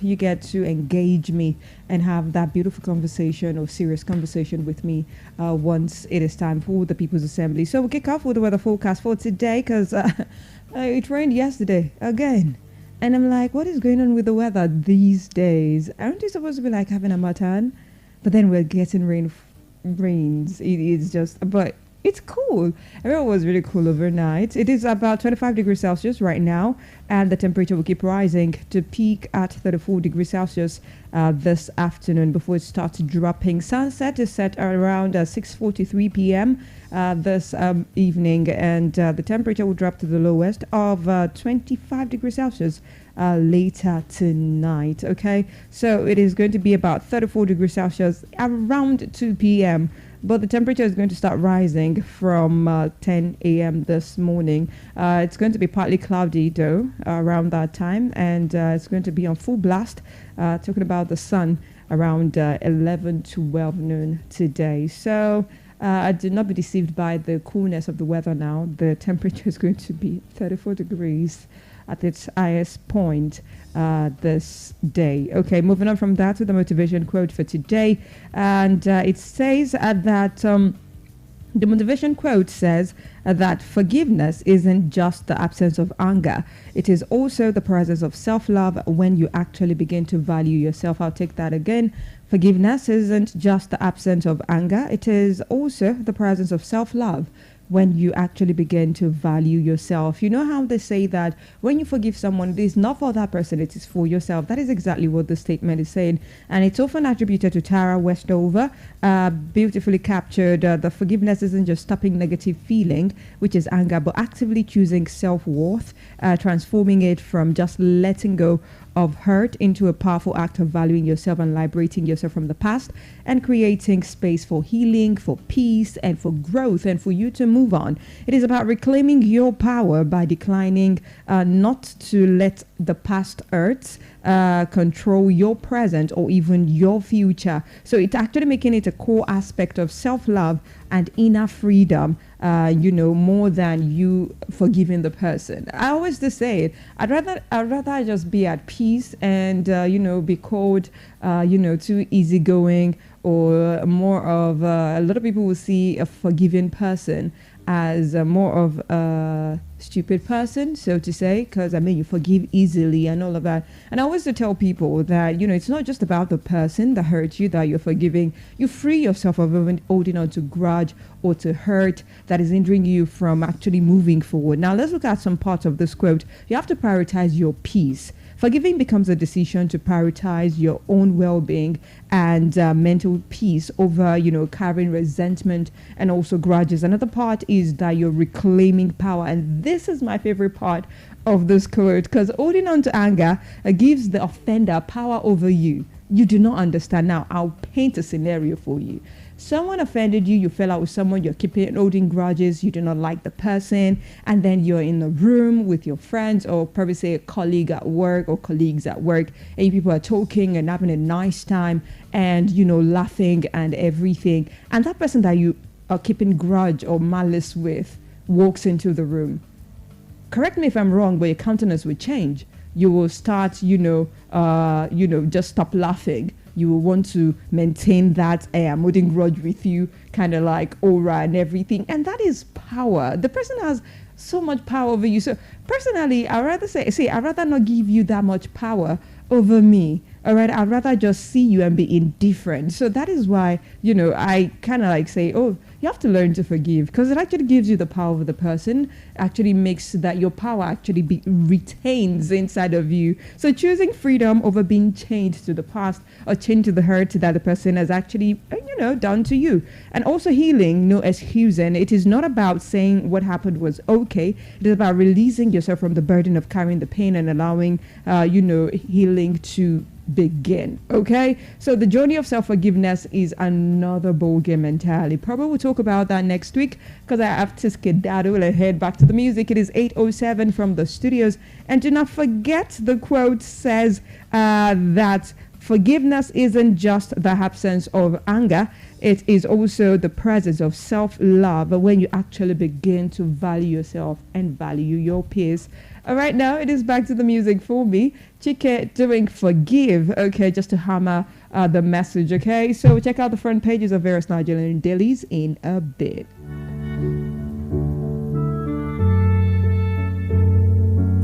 you get to engage me and have that beautiful conversation or serious conversation with me once it is time for the People's Assembly. So we'll kick off with the weather forecast for today because it rained yesterday again. And I'm like, what is going on with the weather these days? Aren't we supposed to be like having a matan? But then we're getting rains. It is just, but it's cool. Everyone was really cool overnight. It is about 25 degrees Celsius right now, and the temperature will keep rising to peak at 34 degrees Celsius this afternoon before it starts dropping. Sunset is set around 6:43 p.m. This evening, and the temperature will drop to the lowest of 25 degrees Celsius later tonight. Okay, so it is going to be about 34 degrees Celsius around 2 p.m. But the temperature is going to start rising from 10 a.m. this morning. It's going to be partly cloudy, though, around that time. And it's going to be on full blast, talking about the sun, around 11 to 12 noon today. So do not be deceived by the coolness of the weather now. The temperature is going to be 34 degrees at its highest point this day. Okay, moving on from that to the motivation quote for today. And it says that the motivation quote says that forgiveness isn't just the absence of anger. It is also the presence of self-love when you actually begin to value yourself. I'll take that again. Forgiveness isn't just the absence of anger. It is also the presence of self-love when you actually begin to value yourself. You know how they say that when you forgive someone, it is not for that person, it is for yourself. That is exactly what the statement is saying. And it's often attributed to Tara Westover, beautifully captured. The forgiveness isn't just stopping negative feeling, which is anger, but actively choosing self-worth, transforming it from just letting go of hurt into a powerful act of valuing yourself and liberating yourself from the past and creating space for healing, for peace, and for growth, and for you to move on. It is about reclaiming your power by declining not to let the past hurts control your present or even your future. So it's actually making it a core aspect of self-love and inner freedom, more than you forgiving the person. I always just say it. I'd rather just be at peace and, be called, too easygoing, or more of, a lot of people will see a forgiving person as more of a stupid person, so to say, because you forgive easily and all of that. And I always to tell people that it's not just about the person that hurt you that you're forgiving. You free yourself of even holding on to grudge or to hurt that is hindering you from actually moving forward. Now let's look at some parts of this quote. You have to prioritize your peace. Forgiving becomes a decision to prioritize your own well-being and mental peace over, carrying resentment and also grudges. Another part is that you're reclaiming power. And this is my favorite part of this quote, because holding on to anger gives the offender power over you. You do not understand. Now, I'll paint a scenario for you. Someone offended you, you fell out with someone, you're keeping holding grudges, you do not like the person, and then you're in a room with your friends, or probably say a colleague at work or colleagues at work, and you people are talking and having a nice time and, laughing and everything. And that person that you are keeping grudge or malice with walks into the room. Correct me if I'm wrong, but your countenance will change. You will start, just stop laughing. You will want to maintain that I'm holding grudge with you kind of like aura and everything. And that is power. The person has so much power over you. So personally, I'd rather not give you that much power over me. All right, I'd rather just see you and be indifferent. So that is why, I kind of like say, oh, you have to learn to forgive, because it actually gives you the power over the person, actually makes that your power actually retains inside of you. So choosing freedom over being chained to the past or chained to the hurt that the person has actually, done to you. And also healing, no excusing. It is not about saying what happened was okay. It is about releasing yourself from the burden of carrying the pain and allowing, healing to begin. Okay, so the journey of self-forgiveness is another ball game entirely. Probably we'll talk about that next week, because I have to skedaddle and head back to the music. It is 8:07 from the studios, and do not forget the quote says that forgiveness isn't just the absence of anger, it is also the presence of self-love when you actually begin to value yourself and value your peace. All right, now it is back to the music for me. Chike doing Forgive, okay, just to hammer the message, okay? So check out the front pages of various Nigerian dailies in a bit.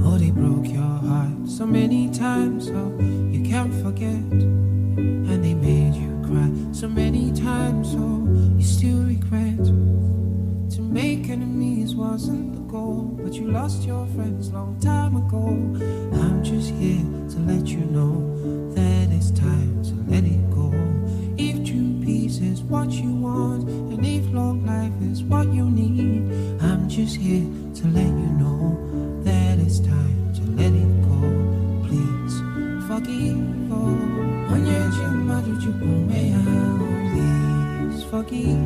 Oh, they broke your heart so many times, so you can't forget. And they made you cry so many times, so you still regret. To make enemies wasn't the goal, but you lost your friends long time ago. I'm just here to let you know that it's time to let it go. If true peace is what you want, and if long life is what you need, I'm just here to let you know that it's time to let it go. Please forgive. Please forgive.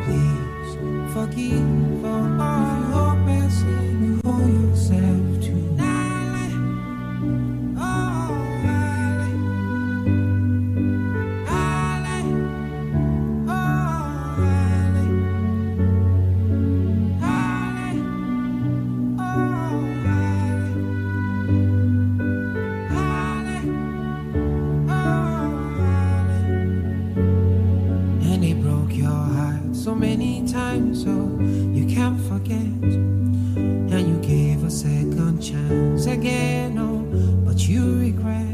Please forgive. If you hope and sin, you hold yourself tonight. And they broke your heart so many times, so you can't forget. And you gave a second chance again, oh, but you regret.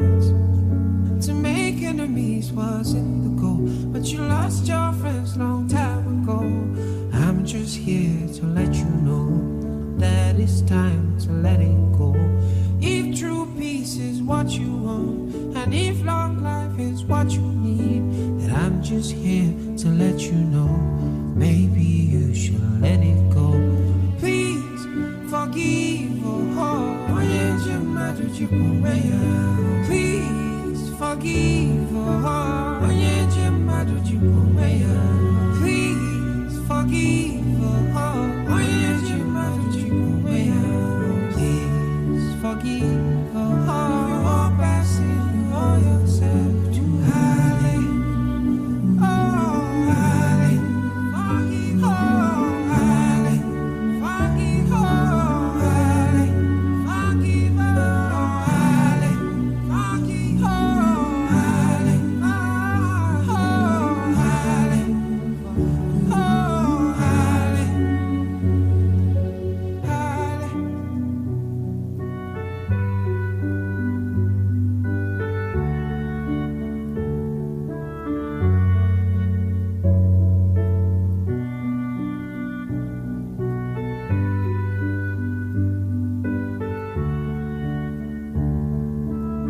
To make enemies wasn't the goal, but you lost your friends long time ago. I'm just here to let you know that it's time to let it go. If true peace is what you want, and if long life is what you need, then I'm just here to let you know maybe you should let it go. Please forgive. Please forgive. Please forgive. Please forgive. Your blessing, you owe yourself to Halle. Oh, Halle. Forgive. Oh, Halle. Forgive. Oh, Halle. Forgive. Oh, Halle. Forgive. Oh, Halle. Oh, Halle. Oh, Halle. Halle.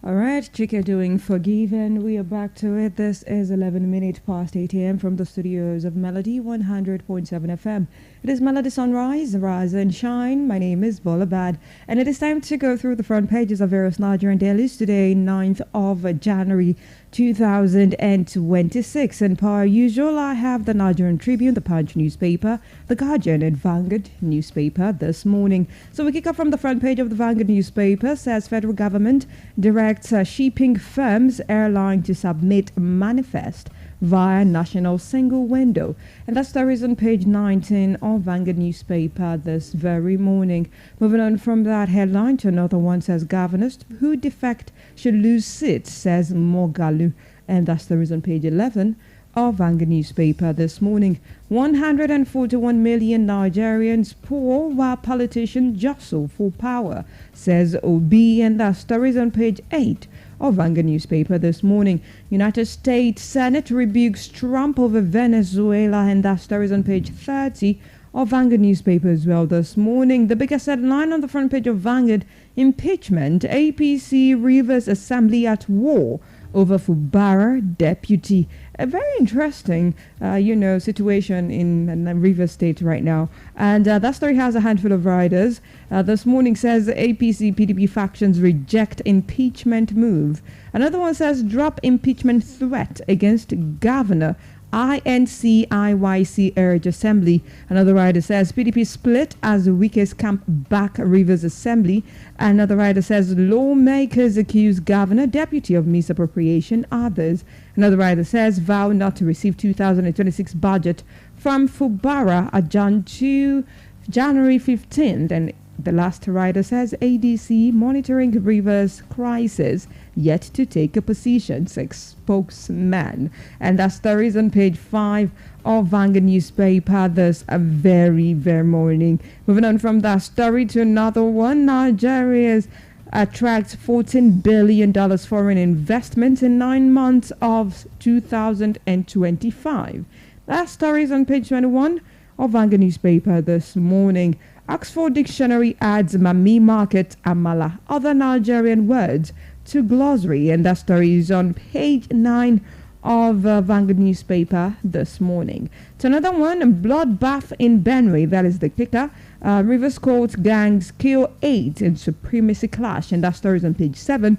All right, Chike doing Forgiven. We are back to it. This is 11 minutes past 8 a.m. from the studios of Melody 100.7 FM. It is Melody Sunrise, Rise and Shine. My name is Bolabad, and it is time to go through the front pages of various Nigerian dailies today, 9th of January 2026. And per usual, I have the Nigerian Tribune, the Punch newspaper, the Guardian, and Vanguard newspaper this morning. So we kick off from the front page of the Vanguard newspaper. Says federal government directs shipping firms airline to submit manifest via national single window. And that story is on page 19 of Vanguard newspaper this very morning. Moving on from that headline to another one, says governors who defect should lose seats, says Mogalu. And that story is on page 11 of Vanguard newspaper this morning. 141 million Nigerians poor while politicians jostle for power, says Obi. And that story is on page 8 of Vanguard newspaper this morning. United States Senate rebukes Trump over Venezuela, and that story is on page 30 of Vanguard newspaper as well this morning. The biggest headline on the front page of Vanguard: impeachment, APC Rivers Assembly at war over Fubara deputy. A very interesting, situation in Rivers State right now. And that story has a handful of riders. This morning says APC PDP factions reject impeachment move. Another one says drop impeachment threat against governor INCIYC urge assembly. Another writer says PDP split as the weakest camp back Rivers Assembly. Another writer says lawmakers accuse governor, deputy of misappropriation. Others. Another writer says vow not to receive 2026 budget from Fubara adjourned to January 15th. And the last writer says ADC monitoring Rivers crisis yet to take a position, spokesman. And that story is on page 5 of Vanguard newspaper this very morning. Moving on from that story to another one, Nigeria's attracts $14 billion foreign investment in 9 months of 2025. That story is on page 21 of Vanguard newspaper this morning. Oxford Dictionary adds Mami Market Amala, other Nigerian words, to glossary, and that story is on page 9 of Vanguard newspaper this morning. To another one, bloodbath in Benue, that is the kicker. Rivers Court gangs kill 8 in supremacy clash, and that story is on page 7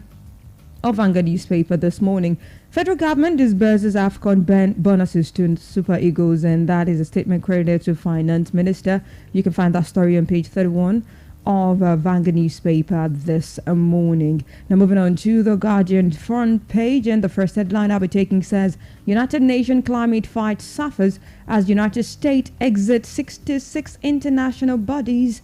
of Vanguard newspaper this morning. Federal government disburses AFCON bonuses to Super Eagles, and that is a statement credited to Finance Minister. You can find that story on page 31 of Vanguard newspaper this morning. Now moving on to the Guardian front page, and the first headline I'll be taking says United Nations climate fight suffers as United States exits 66 international bodies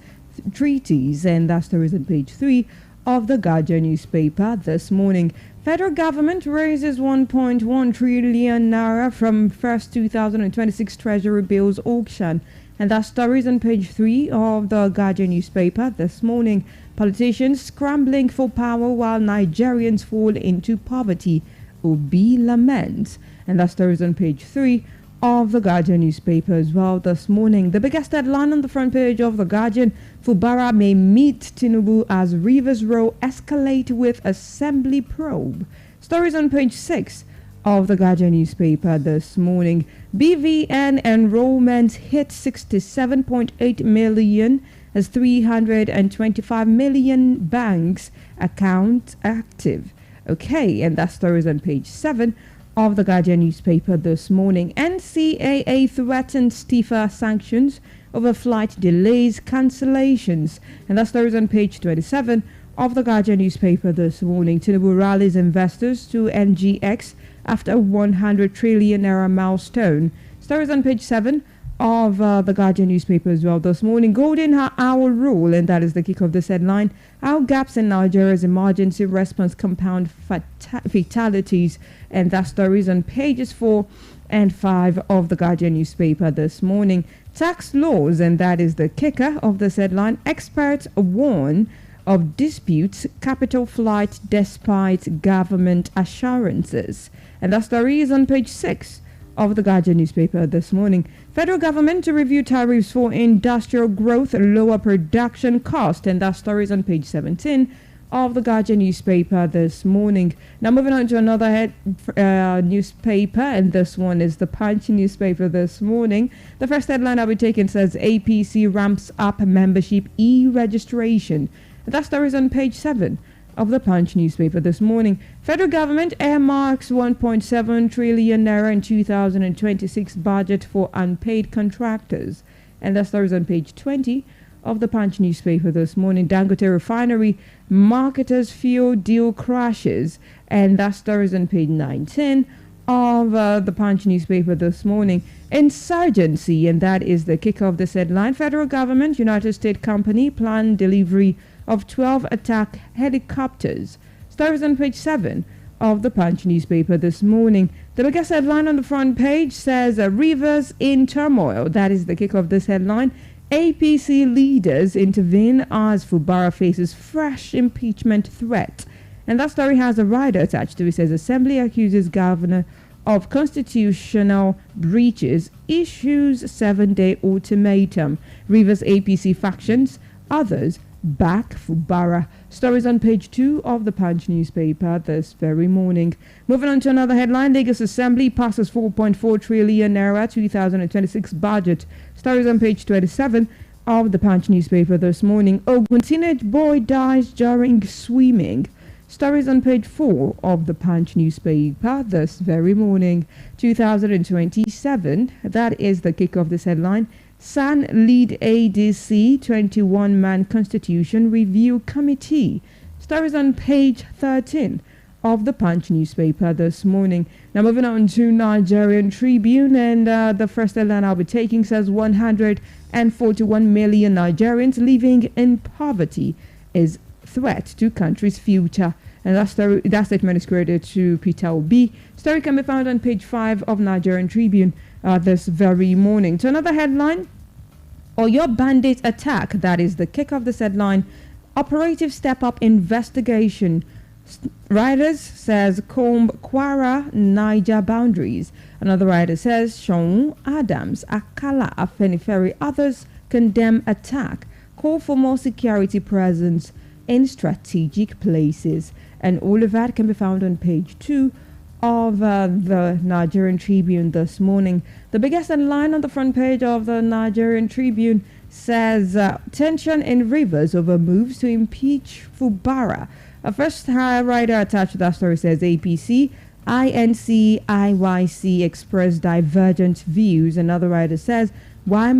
treaties, and that story is on page 3 of the Guardian newspaper this morning. Federal government raises 1.1 trillion naira from first 2026 Treasury bills auction, and that story is on page 3 of the Guardian newspaper this morning. Politicians scrambling for power while Nigerians fall into poverty, Obi laments, and that story is on page 3 of the Guardian newspaper as well this morning. The biggest headline on the front page of the Guardian: Fubara may meet Tinubu as Rivers Row escalate with assembly probe. Stories on page 6 of the Guardian newspaper this morning. BVN enrollment hit 67.8 million as 325 million banks account active. Okay, and that story is on page 7 of the Guardian newspaper this morning. NCAA threatens stiffer sanctions over flight delays, cancellations, and that story is on page 27 of the Guardian newspaper this morning. Tinubu rallies investors to NGX after 100 trillion naira milestone. Stories on page 7 of the Guardian newspaper as well this morning. Golden hour rule, and that is the kick of this headline. How gaps in Nigeria's emergency response compound fatalities, and that story is on pages 4 and 5 of the Guardian newspaper this morning. Tax laws, and that is the kicker of this headline. Experts warn of disputes capital flight despite government assurances, and that story is on page 6 of the Guardian newspaper this morning. Federal government to review tariffs for industrial growth, lower production cost, and that story is on page 17 of the Guardian newspaper this morning. Now moving on to another newspaper, and this one is the Punch newspaper this morning. The first headline I'll be taking says APC ramps up membership e-registration. That story is on page 7 of the Punch newspaper this morning. Federal government earmarks 1.7 trillion naira in 2026 budget for unpaid contractors, and that story is on page 20 of the Punch newspaper this morning. Dangote refinery marketers fuel deal crashes, and that story is on page 19 of the Punch newspaper this morning. Insurgency, and that is the kick of this headline. Federal government, United States company plan delivery of 12 attack helicopters. Stories on page 7 of the Punch newspaper this morning. The biggest headline on the front page says Rivers in turmoil. That is the kick of this headline. APC leaders intervene as Fubara faces fresh impeachment threat. And that story has a rider attached to it. It says Assembly accuses governor of constitutional breaches, issues 7-day ultimatum. Rivers APC factions, others back Fubara. Stories on page 2 of the Punch newspaper this very morning. Moving on to another headline. Lagos Assembly passes 4.4 trillion naira 2026 budget. Stories on page 27 of the Punch newspaper this morning. Ogun teenage boy dies during swimming. Stories on page 4 of the Punch newspaper this very morning, 2027. That is the kick of this headline. San lead ADC 21-man Constitution Review Committee. Stories on page 13 of the Punch newspaper this morning. Now moving on to Nigerian Tribune, and the first headline I'll be taking says 141 million Nigerians living in poverty is threat to country's future. And that statement is credited to Peter Obi. Story can be found on page 5 of Nigerian Tribune this very morning. To another headline, Oyo bandit attack. That is the kick of this headline. Operative step up investigation. Riders says comb Kwara Niger boundaries. Another rider says Sean Adams, Akala, Afenifere, others condemn attack. Call for more security presence in strategic places. And all of that can be found on page 2 of the Nigerian Tribune this morning. The biggest headline on the front page of the Nigerian Tribune says tension in Rivers over moves to impeach Fubara. A first rider attached to that story says APC, INC, IYC express divergent views. Another writer says why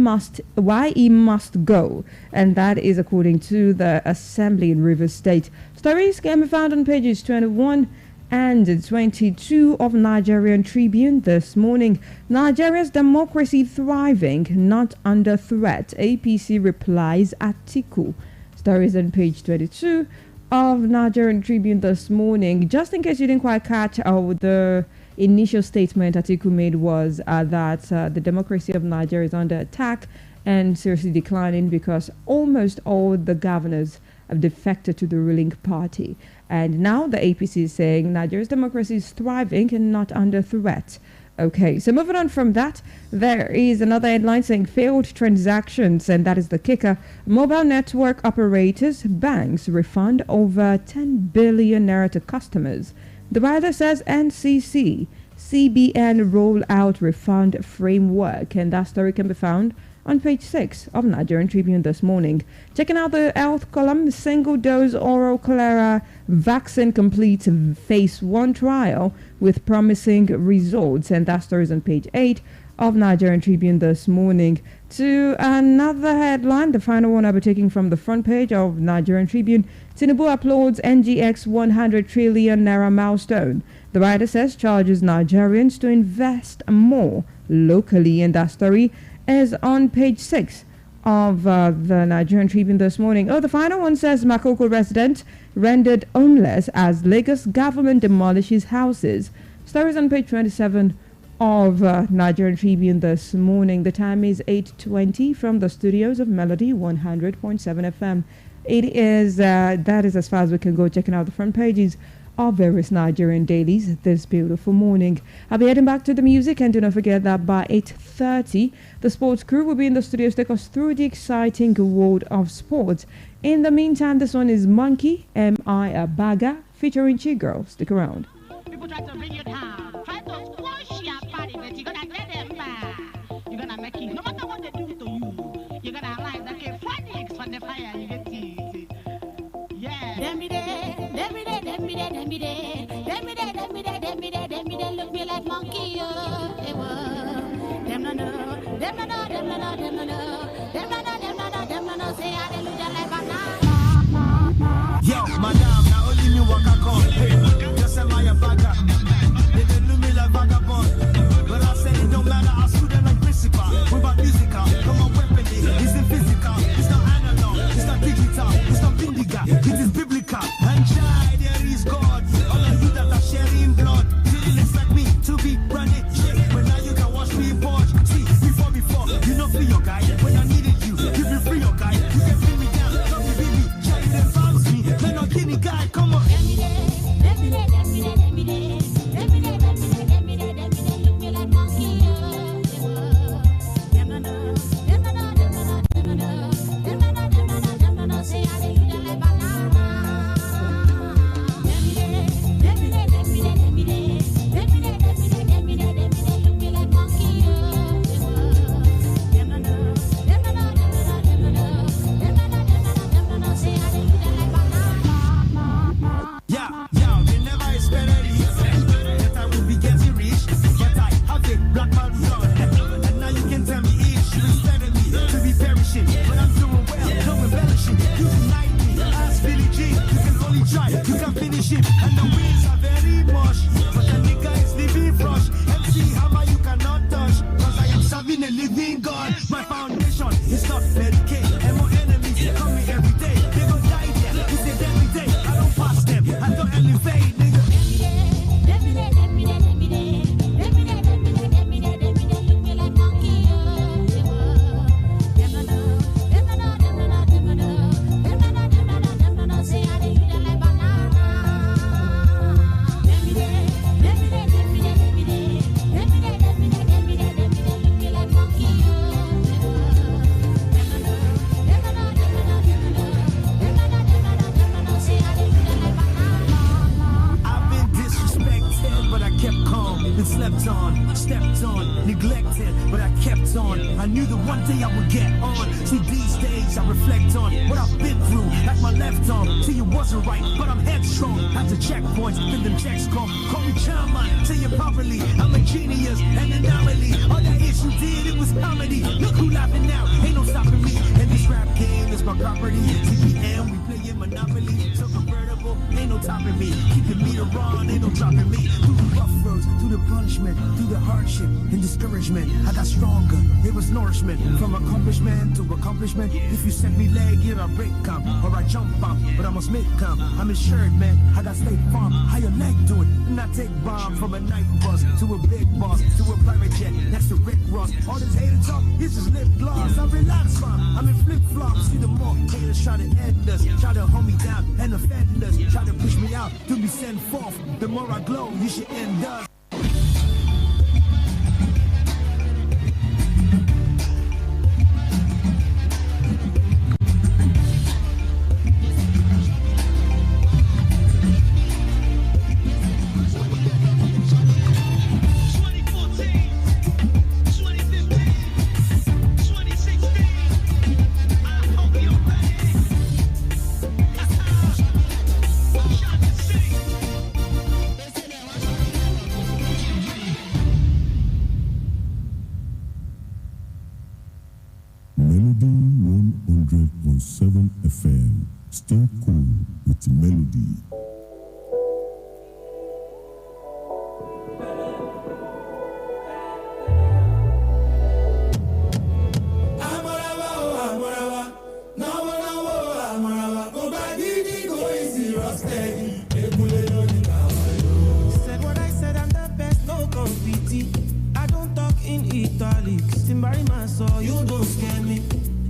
he must go, and that is according to the Assembly in Rivers State. Stories can be found on pages 21 and 22 of Nigerian Tribune this morning. Nigeria's democracy thriving, not under threat. APC replies Atiku. Stories on page 22 of Nigerian Tribune this morning. Just in case you didn't quite catch the initial statement Atiku made was that the democracy of Nigeria is under attack and seriously declining because almost all the governors have defected to the ruling party. And now the APC is saying Nigeria's democracy is thriving and not under threat. Okay, so moving on from that, there is another headline saying failed transactions, and that is the kicker. Mobile network operators, banks refund over 10 billion naira to customers. The writer says NCC, CBN roll out refund framework, and that story can be found on page 6 of Nigerian Tribune this morning. Checking out the health column, single dose oral cholera vaccine completes phase 1 trial with promising results, and that story is on page 8 of Nigerian Tribune this morning. To another headline, the final one I'll be taking from the front page of Nigerian Tribune. Tinubu applauds NGX 100 trillion naira milestone. The writer says charges Nigerians to invest more locally, and that story is on page 6 of the Nigerian Tribune this morning. Oh, the final one says Makoko resident rendered homeless as Lagos government demolishes houses. Stories on page 27 of Nigerian Tribune this morning. The time is 8:20 from the studios of Melody 100.7 FM. It is that is as far as we can go, checking out the front pages of various Nigerian dailies this beautiful morning. I'll be heading back to the music, and do not forget that by 8:30 the sports crew will be in the studios to take us through the exciting world of sports. In the meantime, this one is Monkey, M.I. a Baga, featuring Chi-Girl. Stick around. People try to bring you down, try to squash your body, but you're gonna get them back. You're gonna make it, no matter what they do to you, you're gonna realize that okay, Phoenix from the fire, you get it. Yeah. Them be there, look me like monkey, oh, they were. Them no know, them no know, them no know, them no know, them no know, them no know, them no know, say hallelujah like banana. Yo, madam, now only me waka come. Hey, just am I a bagger? They don't look me like vagabond. But I say it don't matter, I sue them like principal. What about musical? Come on, weapon it. Is it physical? It's not analog. It's not digital. It's not vindica. It is biblical. And child, there is God. All of you that are sharing blood. Didn't expect me to be running. slept on, stepped on, neglected, but I kept on. I knew that one day I would get on. See, these days I reflect on what I've been through, like my left arm. See, it wasn't right, but I'm headstrong. After checkpoints, then them checks come. Call me chairman, tell you properly, I'm a genius, an anomaly. All that issue did, it was comedy. Look who laughing now, ain't no stopping me. And this rap game is my property. TPM, we play in Monopoly. So convertible, ain't no topping me. Keep the meter on, ain't no dropping me. Through the rough roads, through the punishment, through the hardship and discouragement, I got stronger. It was nourishment from accomplishment to accomplishment. If you send me leg, here I break come or I jump up, but I must make come. I'm insured, man. I got State Farm. How your leg doing? And I take bomb from a night bus to a big boss to a private jet next to Rick Ross. All this hater talk, this is lip gloss. I relax, fam. I'm in flip flops. See the more haters try to end us, try to hold me down and offend us, try to push me out to be sent forth. The more I glow, you should end us. Melody 100.7 FM. Stay cool with Melody. Said what I said, I'm the best, no competing. I don't talk in italics. Timbari man, so you don't scare me.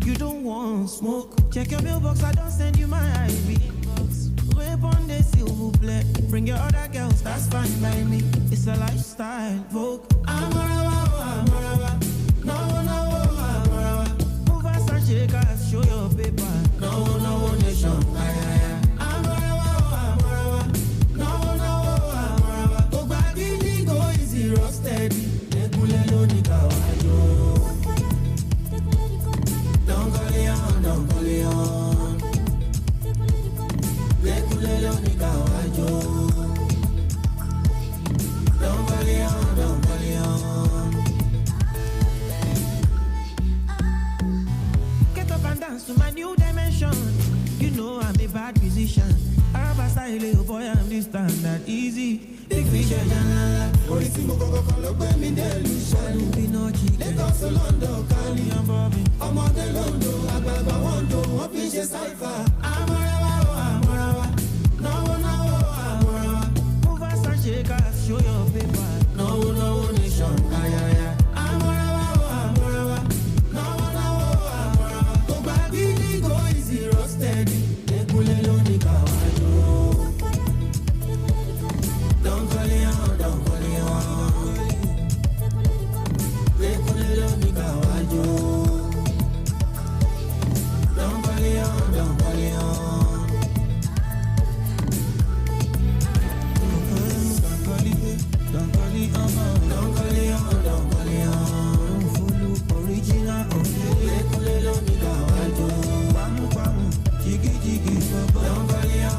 You don't want smoke. Check your mailbox, I don't send you my IV inbox. Whip on the silver plate. Bring your other girls, that's fine by me. It's a lifestyle, Vogue. I'm move fast and shake ass, show your paper. No, nation. Get up and dance to my new dimension. You know I'm a bad musician. I have a style, little boy, I'm this time that easy. Big fish, Orissimo Coco Colombe, me delusion. Pinocchi, Lagos to London, Cali and Bobby. I'm on the London, Ababa Wando, one fish cipher. Amorawa. No. Move fast and shake ass, show your paper. No, nation. Amorawa. No. Go back, go easy, steady. Ekulelo ni kawajo. Don't call it on. Ekulelo ni kawajo. Don't call it on. Don't call it on. Follow original Ekulelo ni kawajo. Pamu, jiggy, baba. Don't call it on.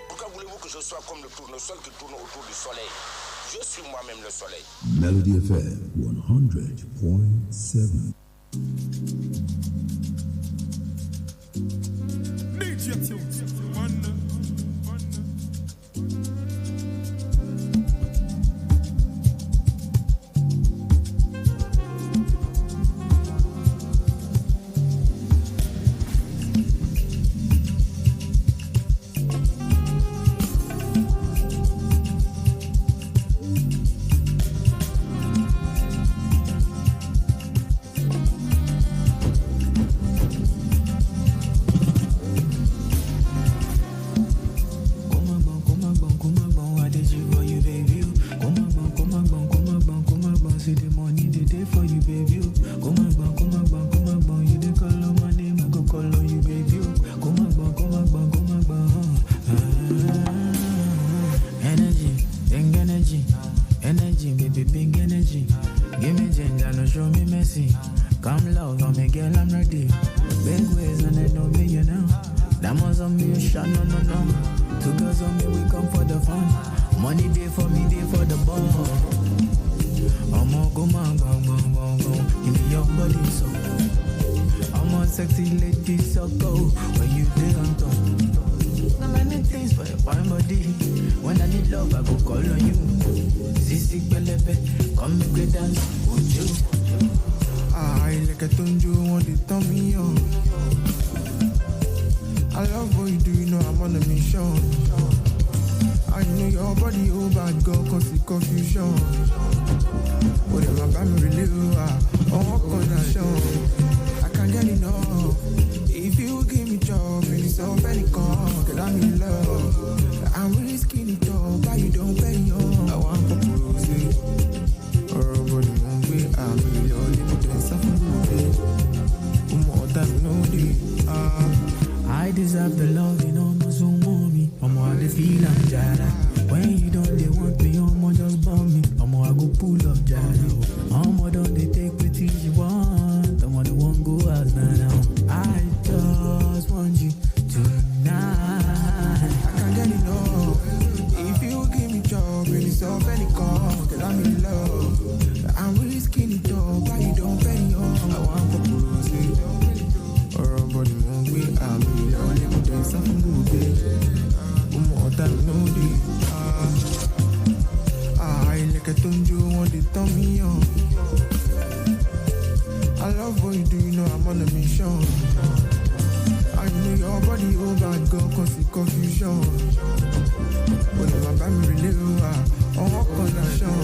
Pourquoi voulez-vous que je sois comme le tournesol qui tourne autour du soleil? Je suis moi-même le soleil. Melody FM 100.7. DJ Tunes. see. Come love on me, girl, I'm ready. Big ways and they know me, you know. Diamonds on me, a shot, no, no, no. Two girls on me, we come for the fun. Money day for me, day for the ball. I'm all go, man, go, go, go, go. Give me your body, so. I'm a sexy lady, so go. When you day on top. So many things for your fine body. When I need love, I go call on you. Sissy, belebe, come make we dance, would you? I like a tonjo, want to turn me on. I love what you do, you know I'm on a mission. I know your body, oh bad girl, cause it's confusion. Whatever, I'm really on condition. I can't get enough. If you give me job, and it's all very calm, cause I'm in love. I'm really skinny tall, but you don't pay on. I want to propose it. Or body won't be, I'm really all in the something good. More time, no day. I deserve the love, you know, so mommy. I'm all the feel I'm jada. When you don't, they want me, I'm just bomb me. I'm all I go pull up jada. I'm all don't they take what you want. I'm all the one go out now. I just want you tonight. I can't get enough. If you give me job, and it's all very calm, cause I'm in love. I'm really skinny tall, but you don't pay on. I want to propose it. Or body won't be, I'm really all in the something good. More time, no day. I like a tonjo, want to turn me on. I love what you do, you know I'm on a mission. I know your body, oh bad girl, cause it's confusion. Whatever, I'm really on what condition.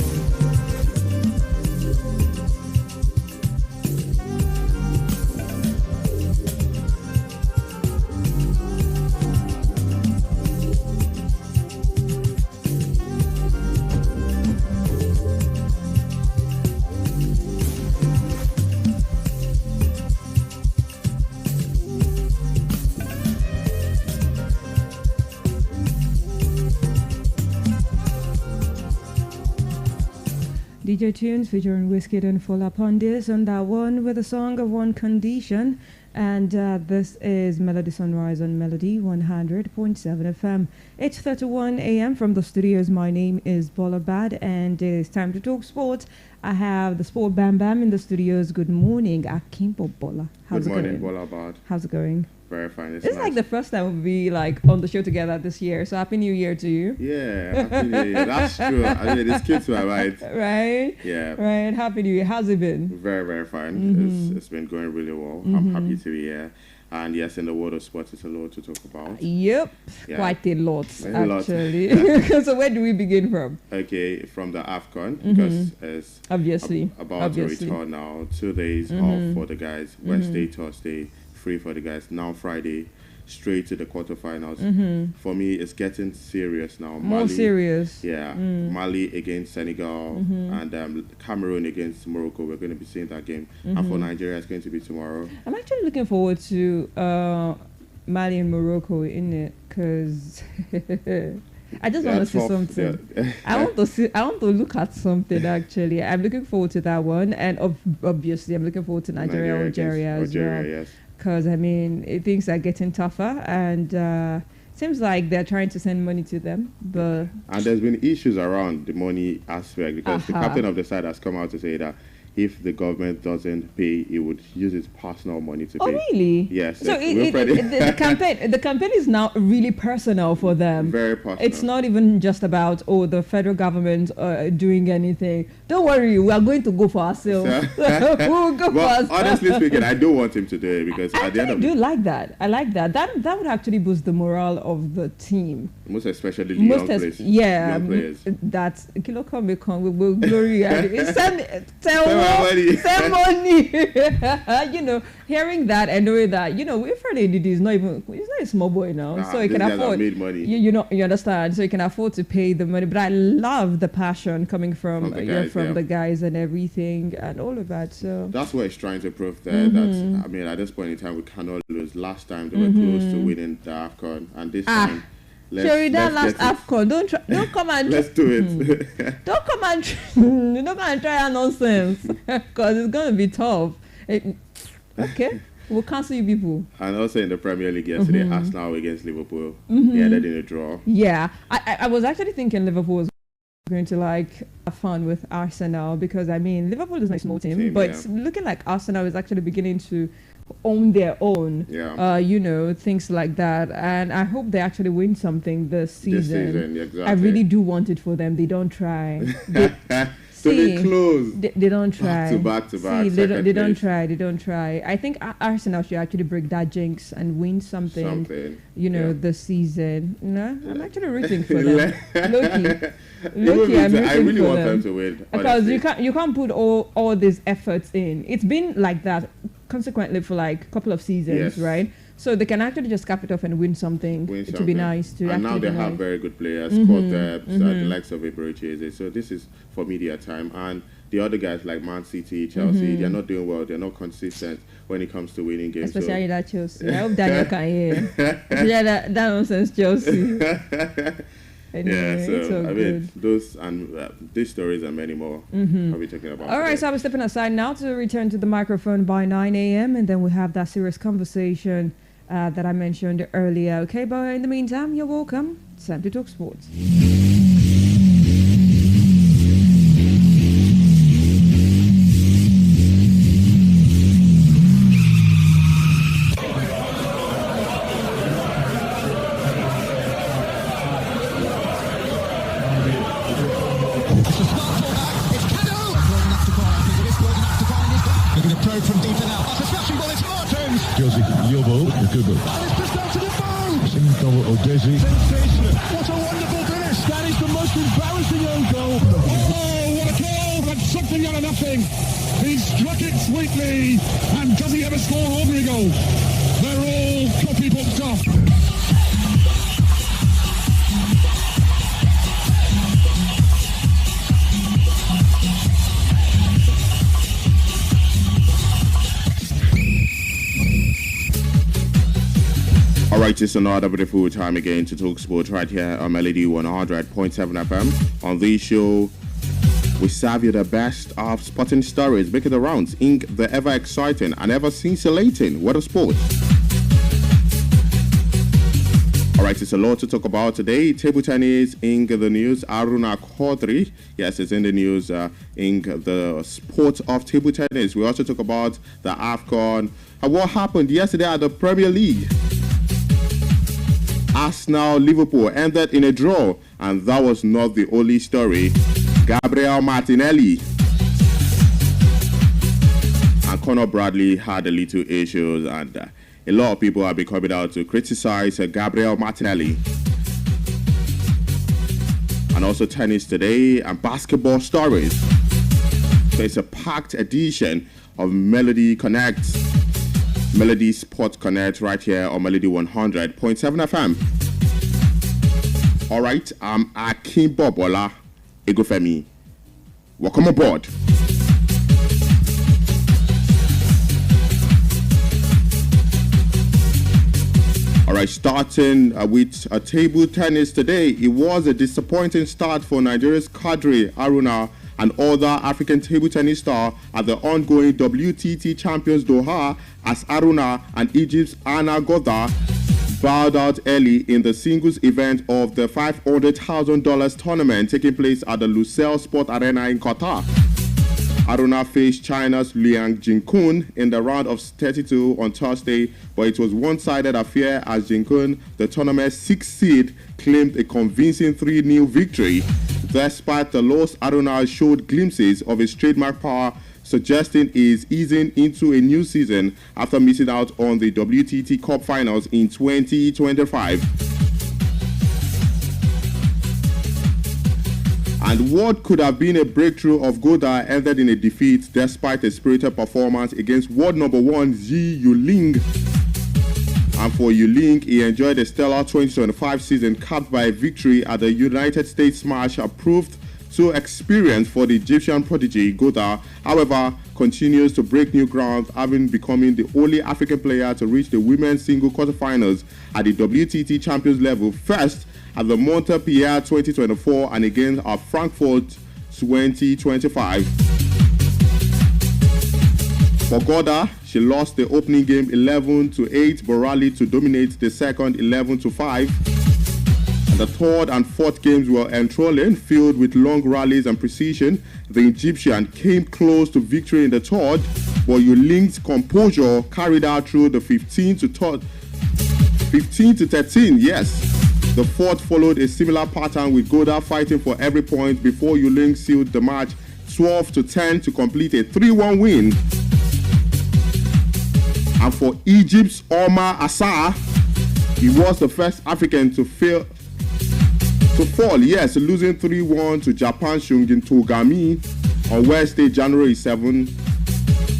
DJ Tunes featuring Wizkid and Full Up on this on that one with a song of one condition. And this is Melody Sunrise on Melody 100.7 FM. 8:31 a.m. from the studios. My name is Bola Bad and it is time to talk sports. I have the Sport Bam Bam in the studios. Good morning, Akimbo Bola. How's Good morning, it going? Bola Bad. How's it going? Very fine. It's nice. like the first time we'll be like on the show together this year. So happy New Year to you. Yeah, happy New Year. That's true. I mean, it's cute to my right. Right? Yeah. Right. Happy New Year. How's it been? Very, very fine. Mm-hmm. It's been going really well. I'm happy to be here. And yes, in the world of sports, it's a lot to talk about. Yep. Yeah. Quite a lot, A lot. actually. So where do we begin from? Okay, from the AFCON, because it's Obviously. about to return now. 2 days off for the guys. Wednesday, Thursday, free for the guys. Now Friday, straight to the quarterfinals. For me, it's getting serious now. More serious. Yeah, Mali against Senegal and Cameroon against Morocco. We're going to be seeing that game. And for Nigeria, it's going to be tomorrow. I'm actually looking forward to Mali and Morocco in it because I just want to see something. Yeah. I want to look at something actually. I'm looking forward to that one, and obviously I'm looking forward to Nigeria Algeria as well. Yes. Because I mean, things are getting tougher, and seems like they're trying to send money to them, but and there's been issues around the money aspect because the captain of the side has come out to say that if the government doesn't pay, he would use his personal money to pay. Oh, really? Yes. So the campaign is now really personal for them. Very personal. It's not even just about the federal government doing anything. Don't worry, we are going to go for ourselves. We'll go for ourselves. Honestly speaking, I don't want him to do it because at the end of like that. I like that. That would actually boost the morale of the team. Most especially the young players. Yeah, young players. That's Kilo come we will glory. Send money. You know, hearing that and knowing that, you know, if Friday is not a small boy now, so he can afford. Made money. You understand? So he can afford to pay the money. But I love the passion coming from the guys and everything and all of that. So that's what it's trying to prove there. That I mean, at this point in time, we cannot lose. Last time they were close to winning the AFCON, and this time Sherry, that last AFCON, don't come and let's do it. Don't come and try our nonsense because it's gonna be tough. Okay, we'll cancel you people. And also in the Premier League yesterday, Arsenal against Liverpool, they ended in a draw. Yeah, I was actually thinking Liverpool was going to have fun with Arsenal because I mean Liverpool is a small team, but it's looking like Arsenal is actually beginning to own their own. Things like that, and I hope they actually win something this season. Exactly. I really do want it for them. They don't try. So they close. They don't try. Back to back. See, they don't try. They don't try. I think Arsenal should actually break that jinx and win something. This season. No, I'm actually rooting for them. Loki, I'm rooting I really for want them to win. because you can't put all these efforts in. It's been like that consequently for like a couple of seasons, right? So they can actually just cap it off and win something. It would be nice to. And now they have very good players, the likes of Ibrahimovic. So this is for media time. And the other guys like Man City, Chelsea, they're not doing well. They're not consistent when it comes to winning games. Especially that Chelsea. I hope Daniel can hear. Especially that nonsense Chelsea. Anyway, those and these stories and many more I'll be talking about. All right, so I'll be stepping aside now to return to the microphone by 9 a.m. and then we have that serious conversation that I mentioned earlier. Okay, but in the meantime, you're welcome. It's time to talk sports. Odesi. Sensational. What a wonderful finish. That is the most embarrassing own goal. Oh, what a goal. And something out of nothing. He struck it sweetly. And does he ever score an ordinary goal? They're all copybook stuff. All right, it's another beautiful time again to talk sports right here on Melody 100.7 FM. On this show, we serve you the best of sporting stories, making the rounds in the ever exciting and ever scintillating world of sports. All right, it's a lot to talk about today. Table tennis in the news. Aruna Quadri, yes, it's in the news in the sport of table tennis. We also talk about the AFCON and what happened yesterday at the Premier League. Arsenal Liverpool ended in a draw, and that was not the only story. Gabriel Martinelli and Conor Bradley had a little issues, and a lot of people have been coming out to criticize Gabriel Martinelli. And also tennis today and basketball stories. So it's a packed edition of Melody Connect. Melody Sport Connect right here on Melody 100.7 FM. All right, I'm Akin Bobola Egofemi. Welcome aboard. All right, starting with table tennis today. It was a disappointing start for Nigeria's Kadri Aruna and other African table tennis star at the ongoing WTT Champions Doha as Aruna and Egypt's Anna Godda bowed out early in the singles event of the $500,000 tournament taking place at the Lusail Sport Arena in Qatar. Aruna faced China's Liang Jinkun in the round of 32 on Thursday, but it was one-sided affair as Jinkun, the tournament's 6th seed, claimed a convincing 3-0 victory. Despite the loss, Aruna showed glimpses of his trademark power, suggesting he is easing into a new season after missing out on the WTT Cup Finals in 2025. And what could have been a breakthrough of Godda ended in a defeat despite a spirited performance against world number 1 Ji Yuling. And for Yuling, he enjoyed a stellar 2025 season capped by a victory at the United States Smash, approved too experienced for the Egyptian prodigy. Godda, however, continues to break new ground, having becoming the only African player to reach the women's single quarterfinals at the WTT Champions level, first at the Montpellier 2024 and against Frankfurt 2025. For Goda, she lost the opening game 11-8, but rallied to dominate the second 11-5. And the third and fourth games were enthralling, filled with long rallies and precision. The Egyptian came close to victory in the third, but Yulink's composure carried her through the 15-13. Yes. The fourth followed a similar pattern with Goda fighting for every point before Yulink sealed the match 12-10 to complete a 3-1 win. And for Egypt's Omar Assar, he was the first African to fall, losing 3-1 to Japan's Shungin Togami on Wednesday, January 7.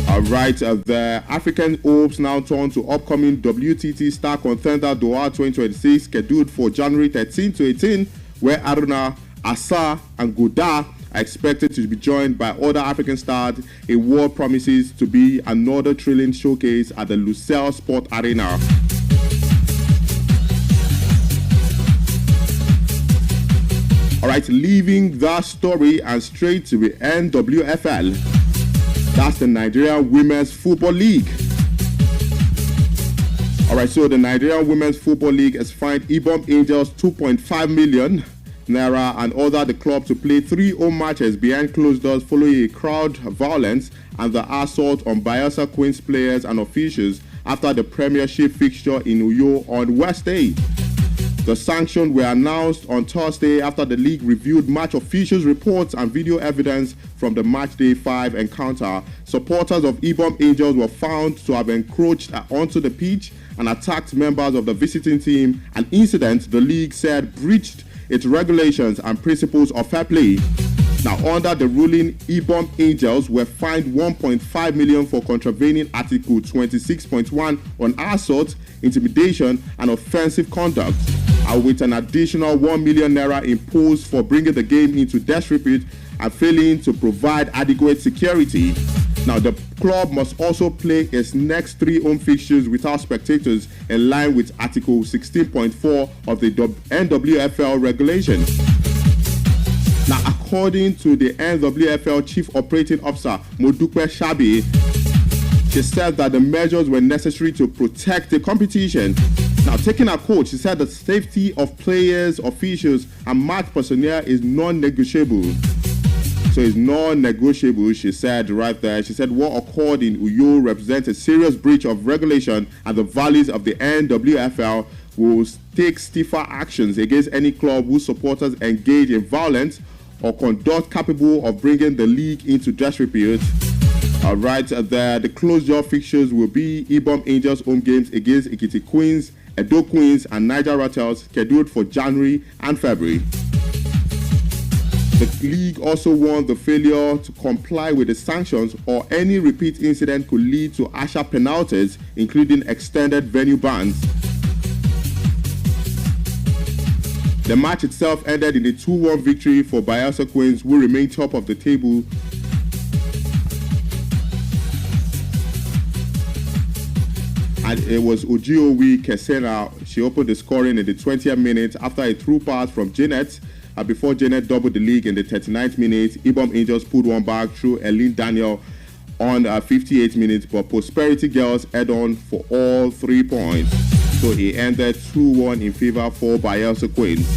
The African hopes now turn to upcoming WTT Star Contender Doha 2026, scheduled for January 13 to 18, where Aruna, Assar, and Goda are expected to be joined by other African stars. A what promises to be another thrilling showcase at the Lusail Sport Arena. Alright, leaving that story and straight to the NWFL. That's the Nigerian Women's Football League. Alright, so the Nigerian Women's Football League has fined Ibom Angels 2.5 million naira and ordered the club to play 3 home matches behind closed doors following a crowd violence and the assault on Bayelsa Queens players and officials after the Premiership fixture in Uyo on Wednesday. The sanctions were announced on Thursday after the league reviewed match officials' reports and video evidence from the Matchday 5 encounter. Supporters of Ibom Angels were found to have encroached onto the pitch and attacked members of the visiting team, an incident the league said breached its regulations and principles of fair play. Now, under the ruling, Ibom Angels were fined 1.5 million for contravening Article 26.1 on assault, intimidation, and offensive conduct, with an additional 1 million naira imposed for bringing the game into disrepute and failing to provide adequate security. Now, the club must also play its next 3 home fixtures without spectators in line with Article 16.4 of the NWFL regulation. Now, according to the NWFL Chief Operating Officer, Modupe Shabi, she said that the measures were necessary to protect the competition. Now, taking her quote, she said the safety of players, officials, and match personnel is non-negotiable. So it's non-negotiable, she said right there. She said what occurred in Uyo represents a serious breach of regulation, and the values of the NWFL will take stiffer actions against any club whose supporters engage in violence or conduct capable of bringing the league into disrepute. The closed-door fixtures will be Ibom Angels home games against Ekiti Queens, Edo Queens, and Niger Rattles, scheduled for January and February. The league also warned the failure to comply with the sanctions or any repeat incident could lead to harsher penalties, including extended venue bans. The match itself ended in a 2-1 victory for Bayelsa Queens, who remain top of the table. And it was Ojiowi Kesena. She opened the scoring in the 20th minute after a through pass from Janet. Before Janet doubled the league in the 39th minute, Ibom Angels pulled one back through Eileen Daniel on 58 minutes, but Prosperity Girls head on for all 3 points. So it ended 2-1 in favor for Bayelsa Queens.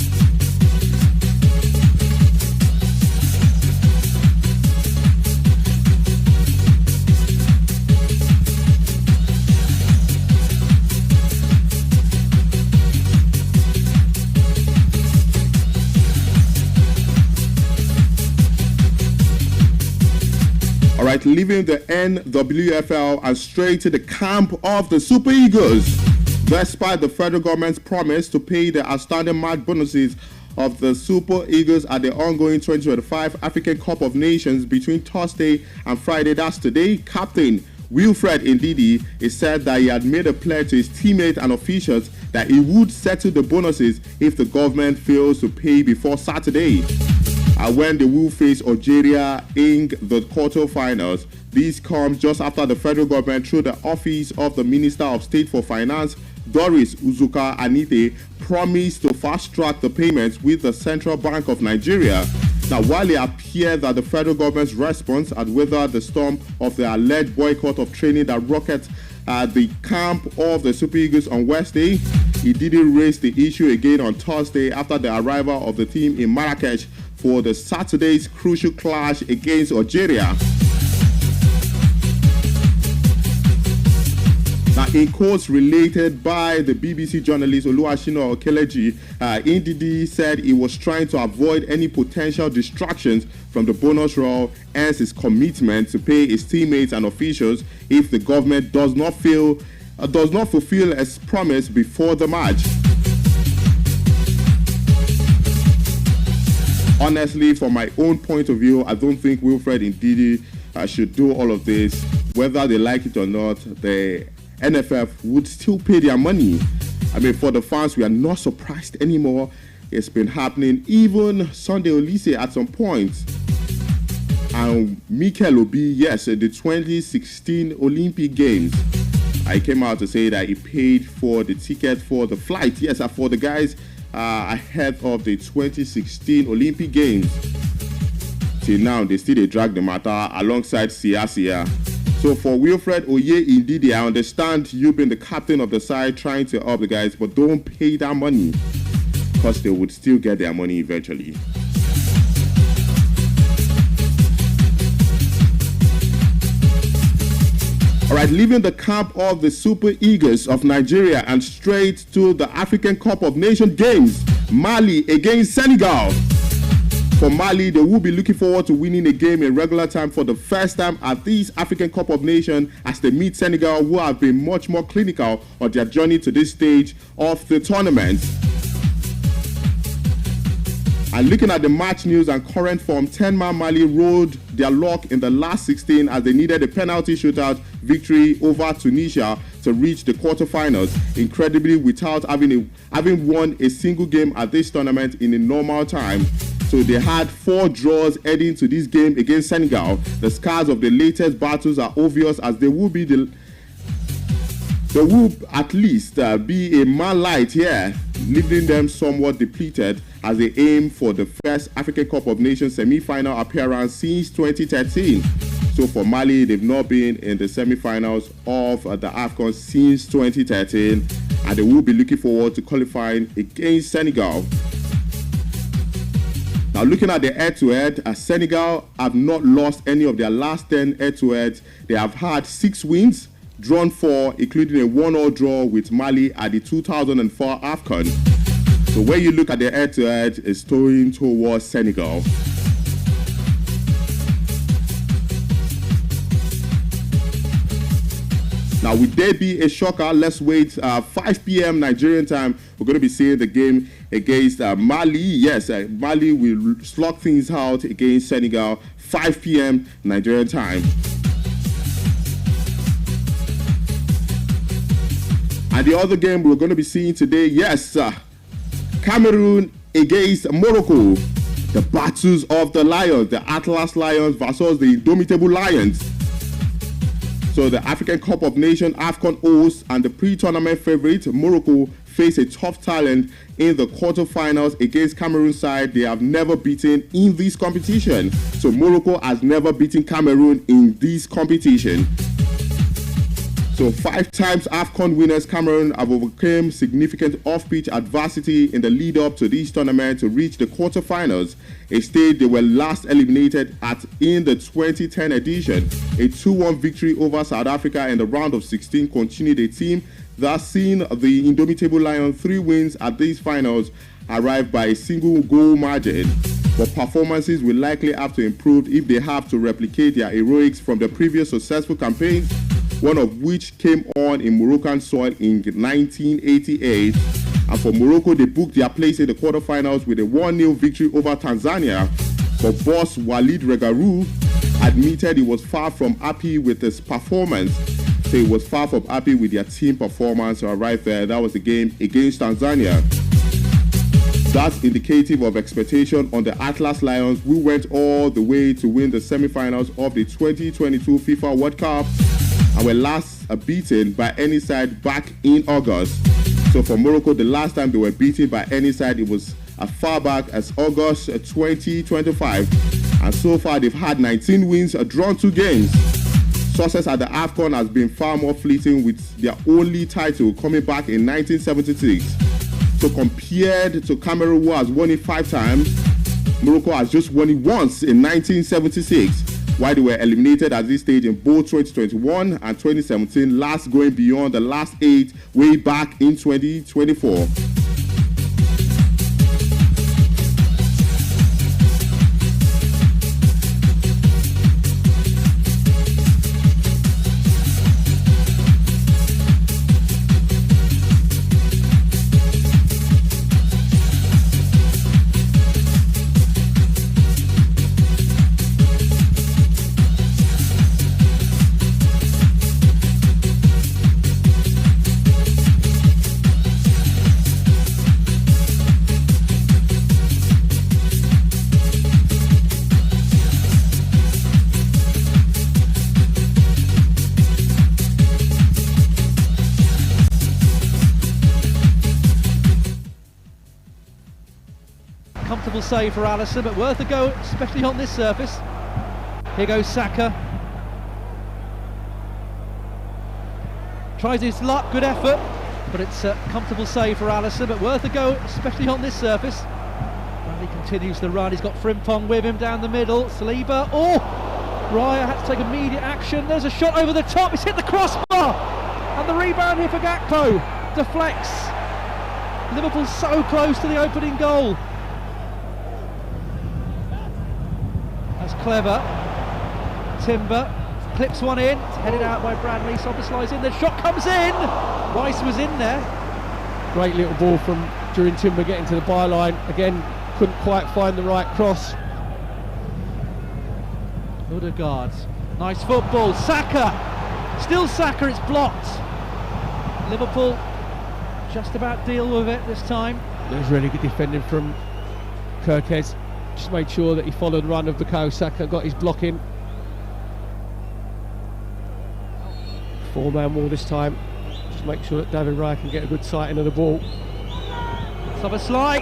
All right, leaving the NWFL and straight to the camp of the Super Eagles. Despite the federal government's promise to pay the outstanding match bonuses of the Super Eagles at the ongoing 2025 African Cup of Nations between Thursday and Friday, that's today, Captain Wilfred Ndidi is said that he had made a pledge to his teammates and officials that he would settle the bonuses if the government fails to pay before Saturday. When the will face Algeria in the quarterfinals. This comes just after the federal government, through the office of the Minister of State for Finance, Doris Uzuka Anite, promised to fast-track the payments with the Central Bank of Nigeria. Now, while it appeared that the federal government's response had weathered the storm of the alleged boycott of training that rocketed the camp of the Super Eagles on Wednesday, he didn't raise the issue again on Thursday after the arrival of the team in Marrakesh for the Saturday's crucial clash against Algeria. Now, in quotes related by the BBC journalist Oluwashina Okeleji, Ndidi said he was trying to avoid any potential distractions from the bonus roll, hence his commitment to pay his teammates and officials if the government does not fulfill its promise before the match. Honestly, from my own point of view, I don't think Wilfred Ndidi should do all of this. Whether they like it or not, the NFF would still pay their money. I mean, for the fans, we are not surprised anymore. It's been happening. Even Sunday Olise at some point. And Mikel Obi, yes, the 2016 Olympic Games. I came out to say that he paid for the ticket for the flight. Yes, for the guys ahead of the 2016 Olympic Games. Till now, they still drag the matter alongside Sia. So for Wilfred Oye Ndidi, I understand you being the captain of the side trying to help the guys, but don't pay that money because they would still get their money eventually. All right, leaving the camp of the Super Eagles of Nigeria and straight to the African Cup of Nations Games, Mali against Senegal. For Mali, they will be looking forward to winning a game in regular time for the first time at this African Cup of Nations as they meet Senegal, who have been much more clinical on their journey to this stage of the tournament. And looking at the match news and current form, 10-man Mali rode their luck in the last 16 as they needed a penalty shootout victory over Tunisia to reach the quarterfinals. Incredibly, without having won a single game at this tournament in a normal time. So they had 4 draws heading to this game against Senegal. The scars of the latest battles are obvious as they will at least be a man light here, leaving them somewhat depleted as they aim for the first African Cup of Nations semi-final appearance since 2013. So for Mali, they've not been in the semi-finals of the AFCON since 2013, and they will be looking forward to qualifying against Senegal. Now, looking at the head-to-head, Senegal have not lost any of their last 10 head-to-heads. They have had 6 wins, drawn 4, including a 1-1 draw with Mali at the 2004 AFCON. So when you look at the head-to-head, it's going towards Senegal. Now, would there be a shocker? Let's wait. 5 p.m. Nigerian time, we're going to be seeing the game against Mali. Yes, Mali will slog things out against Senegal. 5 p.m. Nigerian time. And the other game we're going to be seeing today, yes, Cameroon against Morocco. The battles of the Lions, the Atlas Lions versus the Indomitable Lions. So the African Cup of Nations AFCON hosts and the pre-tournament favorite Morocco face a tough talent in the quarterfinals against Cameroon side they have never beaten in this competition. So Morocco has never beaten Cameroon in this competition. So 5 times AFCON winners Cameroon have overcome significant off-pitch adversity in the lead-up to this tournament to reach the quarterfinals, a stage they were last eliminated at in the 2010 edition. A 2-1 victory over South Africa in the round of 16 continued a team that seen the Indomitable Lions 3 wins at these finals arrive by a single goal margin. But performances will likely have to improve if they have to replicate their heroics from the previous successful campaigns, one of which came on in Moroccan soil in 1988. And for Morocco, they booked their place in the quarterfinals with a 1-0 victory over Tanzania. But boss Walid Regragui admitted he was far from happy with his performance. So he was far from happy with their team performance. So right there, that was the game against Tanzania. That's indicative of expectation on the Atlas Lions, who went all the way to win the semi-finals of the 2022 FIFA World Cup and were last beaten by any side back in August. So for Morocco, the last time they were beaten by any side, it was as far back as August 2025. And so far, they've had 19 wins, drawn 2 games. Success at the AFCON has been far more fleeting, with their only title coming back in 1976. So compared to Cameroon, who has won it 5 times, Morocco has just won it once in 1976, while they were eliminated at this stage in both 2021 and 2017, last going beyond the last 8 way back in 2024. Comfortable save for Alisson, but worth a go, especially on this surface. Here goes Saka. Tries his luck, good effort, but it's a comfortable save for Alisson, but worth a go, especially on this surface. Bradley continues the run, he's got Frimpong with him down the middle. Saliba, oh! Raya had to take immediate action. There's a shot over the top, he's hit the crossbar! And the rebound here for Gakpo. Deflects. Liverpool so close to the opening goal. Clever. Timber clips one in, it's headed out by Bradley. Sobber slides in, the shot comes in. Rice was in there. Great little ball from during Timber getting to the byline. Again, couldn't quite find the right cross. Odegaard, nice football. Saka, still Saka, it's blocked. Liverpool just about deal with it this time. There's really good defending from Kirkes. Just made sure that he followed the run of Bukayo Saka, got his block in. 4-man wall this time. Just make sure that David Raya can get a good sight into the ball. Szoboszlai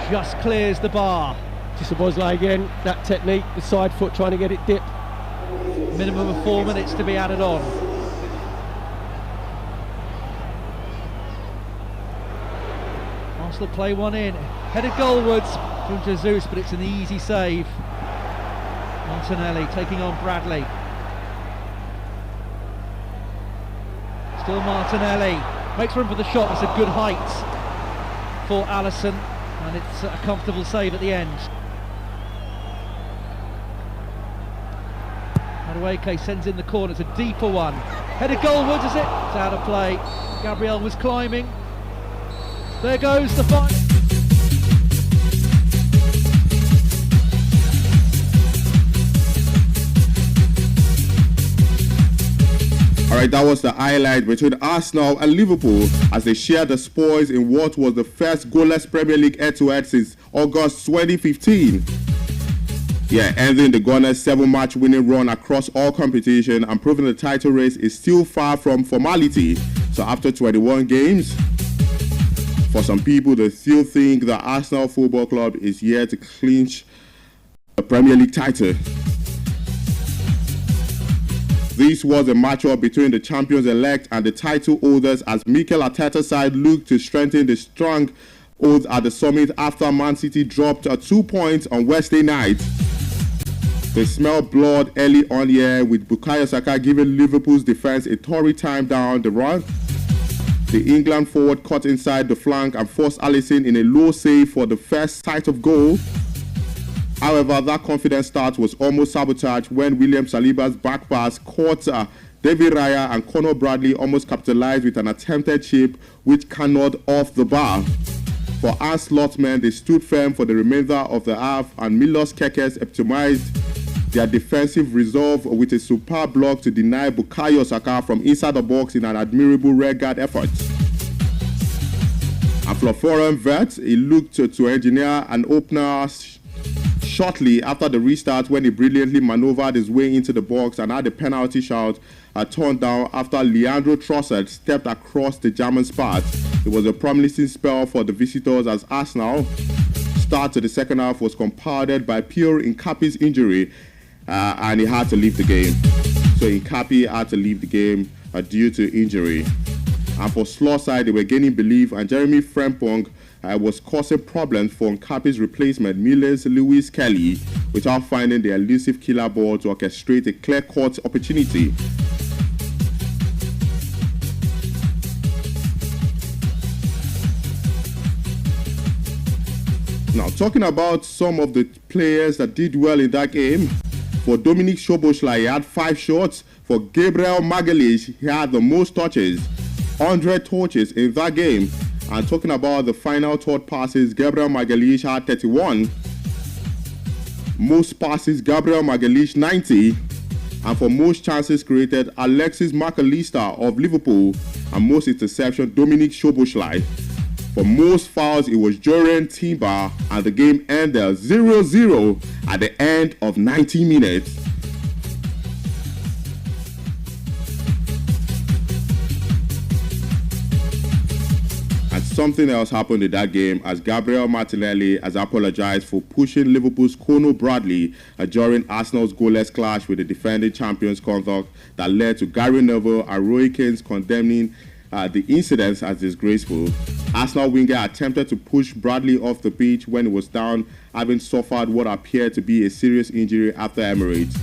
just clears the bar. Just Szoboszlai again, that technique, the side foot trying to get it dipped. Minimum of 4 minutes to be added on. Arsenal play one in, headed goalwards from Jesus, but it's an easy save. Martinelli taking on Bradley. Still Martinelli, makes room for the shot, it's a good height for Alisson, and it's a comfortable save at the end. Madueke sends in the corner, it's a deeper one. Headed goalwards, is it? It's out of play. Gabriel was climbing. There goes the final. Alright, that was the highlight between Arsenal and Liverpool as they shared the spoils in what was the first goalless Premier League head-to-head since August 2015. Yeah, ending the Gunners' 7-match winning run across all competition and proving the title race is still far from formality. So after 21 games, for some people, they still think the Arsenal Football Club is here to clinch the Premier League title. This was a matchup between the champions-elect and the title holders as Mikel Arteta's side looked to strengthen the strong hold at the summit after Man City dropped 2 points on Wednesday night. They smelled blood early on here, with Bukayo Saka giving Liverpool's defense a torrid time down the run. The England forward cut inside the flank and forced Alisson in a low save for the first sight of goal. However, that confident start was almost sabotaged when William Saliba's back pass caught David Raya, and Conor Bradley almost capitalized with an attempted chip which cannot off the bar. For Ars Lotman, they stood firm for the remainder of the half, and Milos Kekes epitomized their defensive resolve with a superb block to deny Bukayo Saka from inside the box in an admirable rearguard effort. And for Florian Wirtz, he looked to engineer an opener shortly after the restart when he brilliantly maneuvered his way into the box and had a penalty shout turned down after Leandro Trossard stepped across the German spot. It was a promising spell for the visitors as Arsenal start to the second half was compounded by Pierre Nkappi's injury and he had to leave the game. So Nkappi had to leave the game due to injury. And for Slough side, they were gaining belief and Jeremy Frimpong was causing problems for Nkappi's replacement, Miller's Lewis Kelly, without finding the elusive killer ball to orchestrate a clear-cut opportunity. Now, talking about some of the players that did well in that game, for Dominic Szoboszlai, he had 5 shots. For Gabriel Magalhaes, he had the most touches, 100 touches in that game. And talking about the final third passes, Gabriel Magalhaes had 31. Most passes, Gabriel Magalhaes 90. And for most chances created, Alexis McAllister of Liverpool. And most interception, Dominic Szoboszlai. For most fouls, it was Jurien Timber, and the game ended 0-0 at the end of 90 minutes. And something else happened in that game as Gabriel Martinelli has apologized for pushing Liverpool's Conor Bradley during Arsenal's goalless clash with the defending champions conduct that led to Gary Neville and Roy Keane condemning the incidents as disgraceful. Arsenal winger attempted to push Bradley off the pitch when he was down, having suffered what appeared to be a serious injury after Emirates.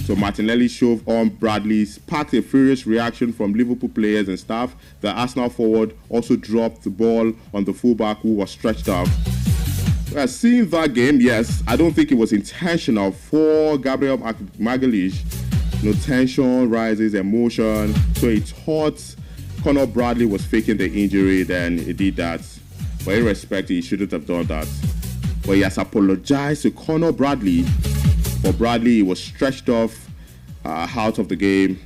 So Martinelli shoved on Bradley, sparked a furious reaction from Liverpool players and staff. The Arsenal forward also dropped the ball on the fullback who was stretched out. Seeing that game, yes, I don't think it was intentional for Gabriel Magalhaes. No tension rises, emotion. So he thought Conor Bradley was faking the injury, then he did that. But irrespective, he shouldn't have done that. But he has apologized to Conor Bradley. For Bradley, he was stretched off out of the game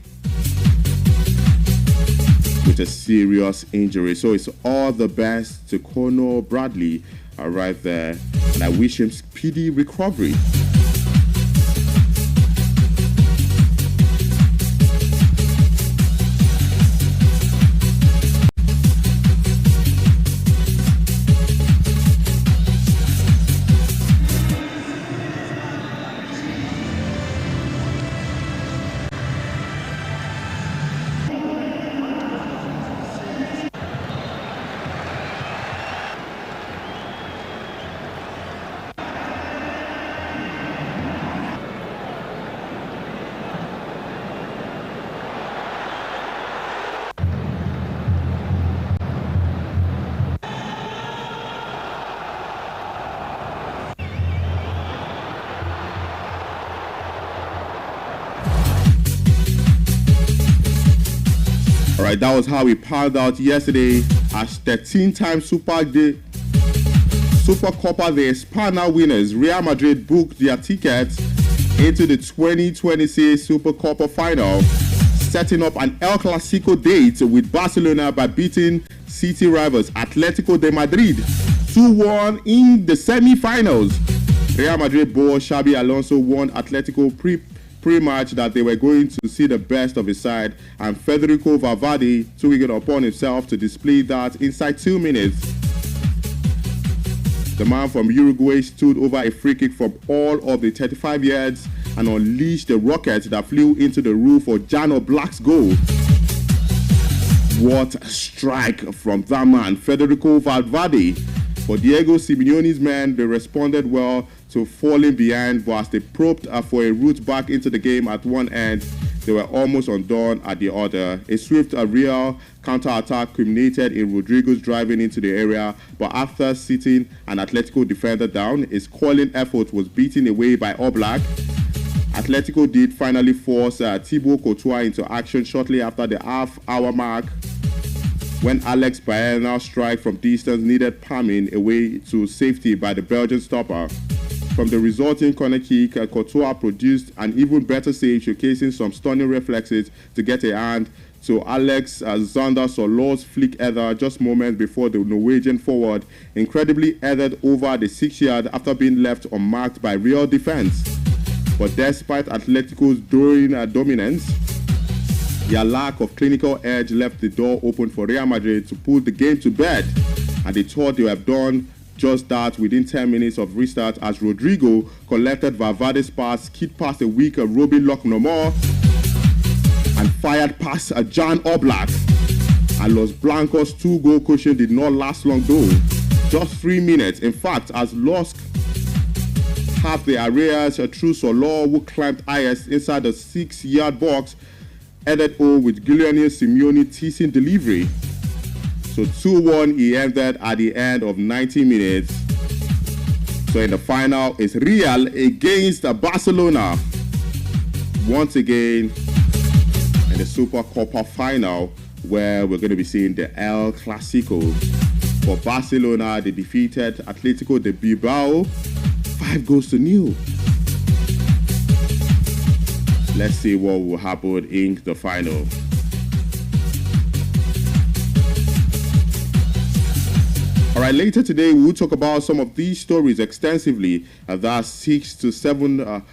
with a serious injury. So it's all the best to Conor Bradley right there. And I wish him speedy recovery. Alright, that was how we panned out yesterday as 13-time Super Copa de España winners Real Madrid booked their tickets into the 2026 Super Copa final, setting up an El Clasico date with Barcelona by beating city rivals Atletico de Madrid 2-1 in the semi-finals. Real Madrid boss Xabi Alonso warned Atletico pre-match that they were going to see the best of his side, and Federico Valverde took it upon himself to display that inside 2 minutes. The man from Uruguay stood over a free kick from all of the 35 yards and unleashed a rocket that flew into the roof for Jan Oblak's goal. What a strike from that man, Federico Valverde. For Diego Simeone's men, they responded well to falling behind, but as they probed for a route back into the game at one end, they were almost undone at the other. A swift Real counter-attack culminated in Rodrigo's driving into the area, but after sitting an Atletico defender down, his calling effort was beaten away by Oblak. Atletico did finally force Thibaut Courtois into action shortly after the half-hour mark, when Alex Baena strike from distance needed palming away to safety by the Belgian stopper. From the resulting corner kick, Courtois produced an even better save, showcasing some stunning reflexes to get a hand to Alex Zander Solor's flick header just moments before the Norwegian forward incredibly headed over the 6-yard after being left unmarked by Real defense. But despite Atletico's dominance, Their lack of clinical edge left the door open for Real Madrid to put the game to bed, and they thought they would have done just that within 10 minutes of restart as Rodrigo collected Valverde's pass, skid past a weak Robin Locknomore, and fired past Jan Oblak. And Los Blancos' 2-goal cushion did not last long though. Just 3 minutes. In fact, as Los half the areas through Solor, who climbed highest inside the 6-yard box, headed home with Giuliano Simeone teasing delivery. So 2-1 he ended at the end of 90 minutes. So in the final, it's Real against Barcelona. Once again, in the Super Copa final, where we're going to be seeing the El Clasico. For Barcelona, they defeated Atletico de Bilbao 5-0. Let's see what will happen in the final. All right, later today we'll talk about some of these stories extensively. That's 6 to 7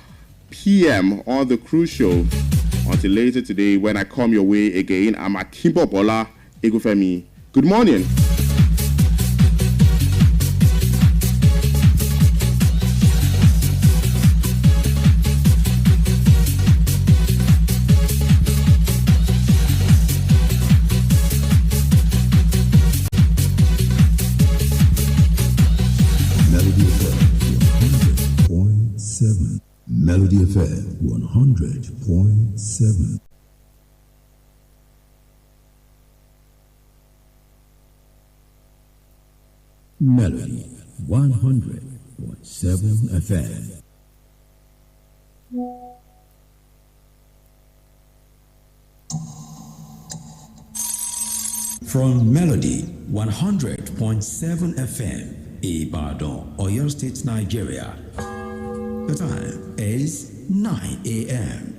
p.m. on the Cruise Show. Until later today, when I come your way again, I'm Akimbo Bola Egufemi. Good morning. Melody FM 100.7. Melody 100.7 FM. From Melody 100.7 FM, Ibadan, Oyo State, Nigeria. The time is 9 a.m.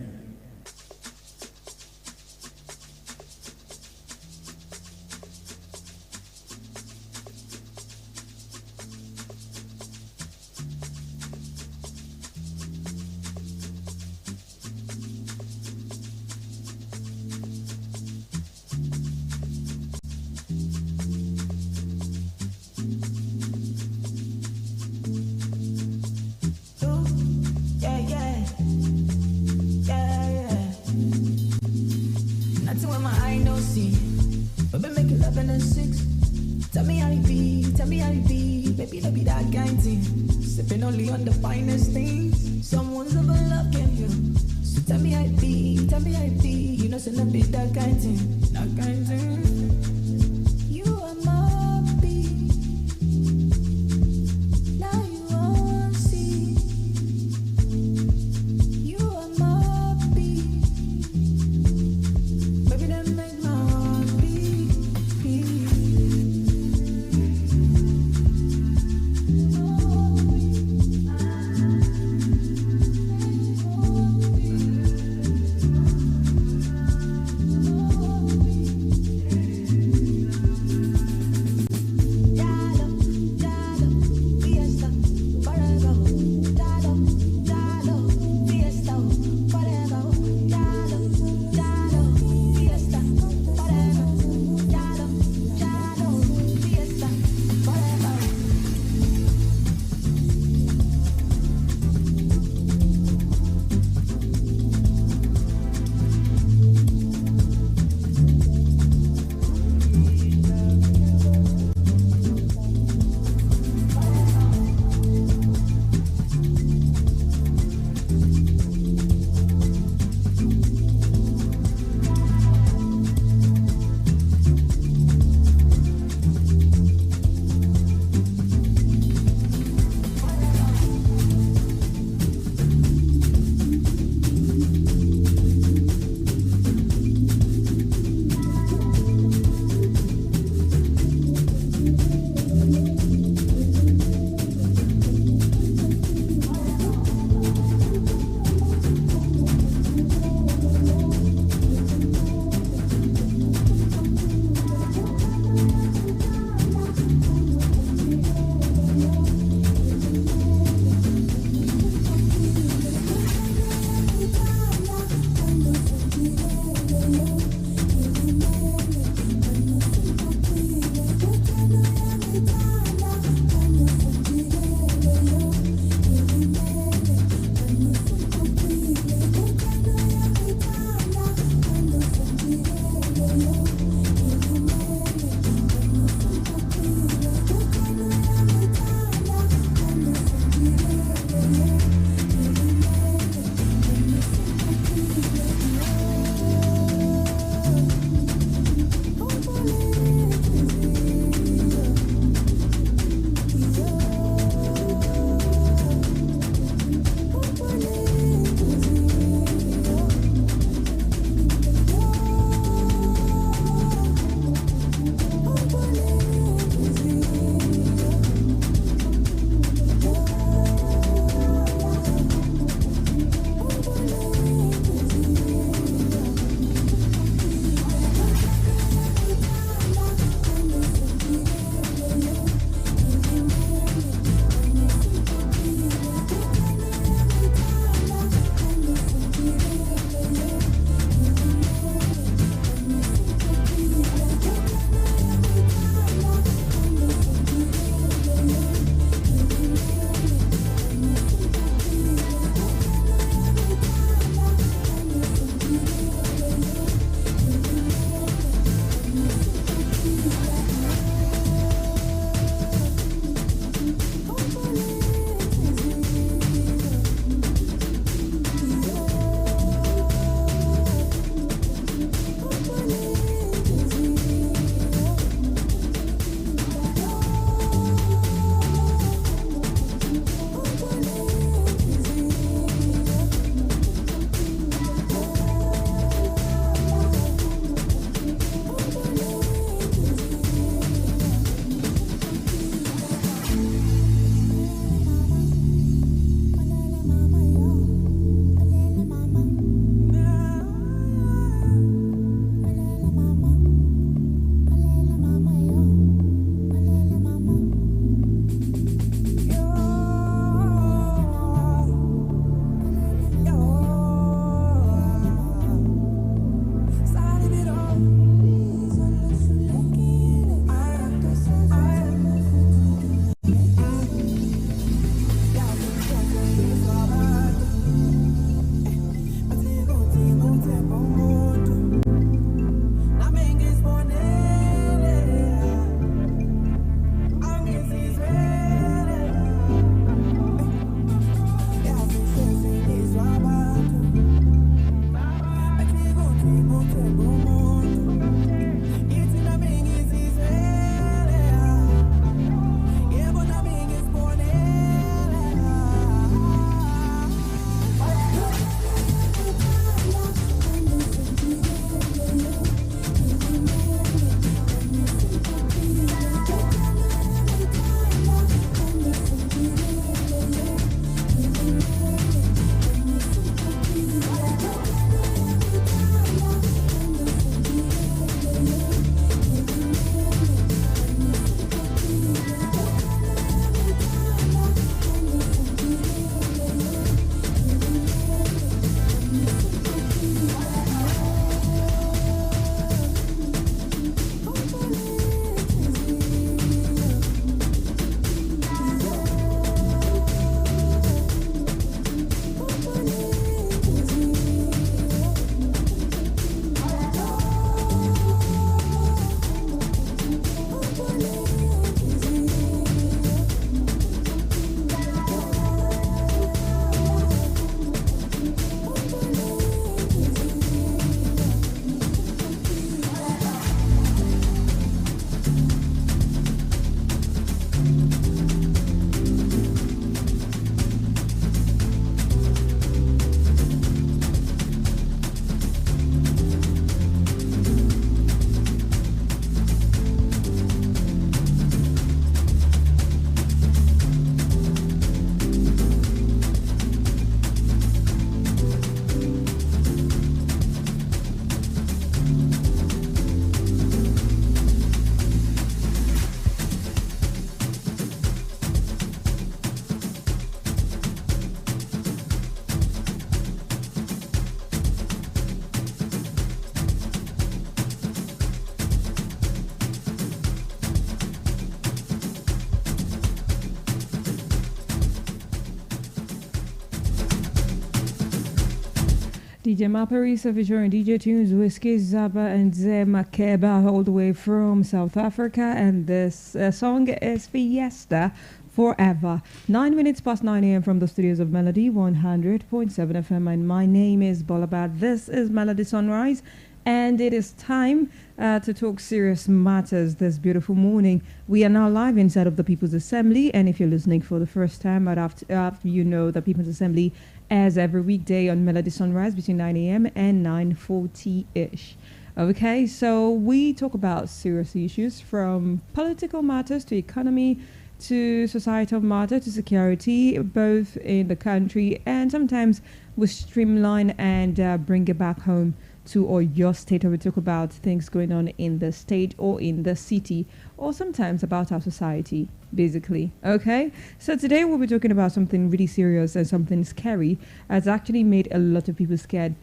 DJ Maparisa featuring DJ Tunes, Whiskey Zaba, and Makeba all the way from South Africa. And this song is Fiesta Forever. 9 minutes past 9 a.m. from the studios of Melody 100.7 FM. And my name is Bolabat. This is Melody Sunrise. And it is time to talk serious matters this beautiful morning. We are now live inside of the People's Assembly. And if you're listening for the first time, after you know the People's Assembly airs every weekday on Melody Sunrise between 9 a.m. and 9:40-ish. Okay, so we talk about serious issues from political matters to economy to societal matter to security, both in the country, and sometimes we streamline and bring it back home to or your state, or we talk about things going on in the state or in the city, or sometimes about our society, basically. Okay, so today we'll be talking about something really serious and something scary. It's actually made a lot of people scared,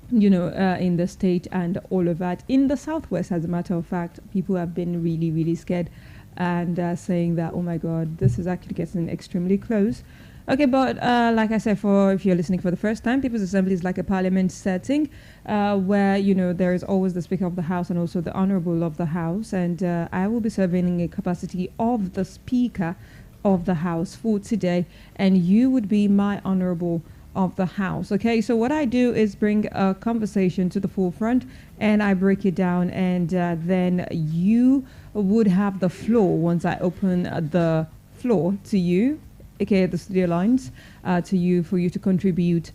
in the state and all of that. In the southwest, as a matter of fact, people have been really, really scared and saying that, oh my God, this is actually getting extremely close. Okay, but like I said, if you're listening for the first time, People's Assembly is like a parliament setting where, there is always the Speaker of the House and also the Honorable of the House. And I will be serving in a capacity of the Speaker of the House for today. And you would be my Honorable of the House. Okay, so what I do is bring a conversation to the forefront and I break it down, and then you would have the floor once I open the floor to you, aka the studio lines, to you, for you to contribute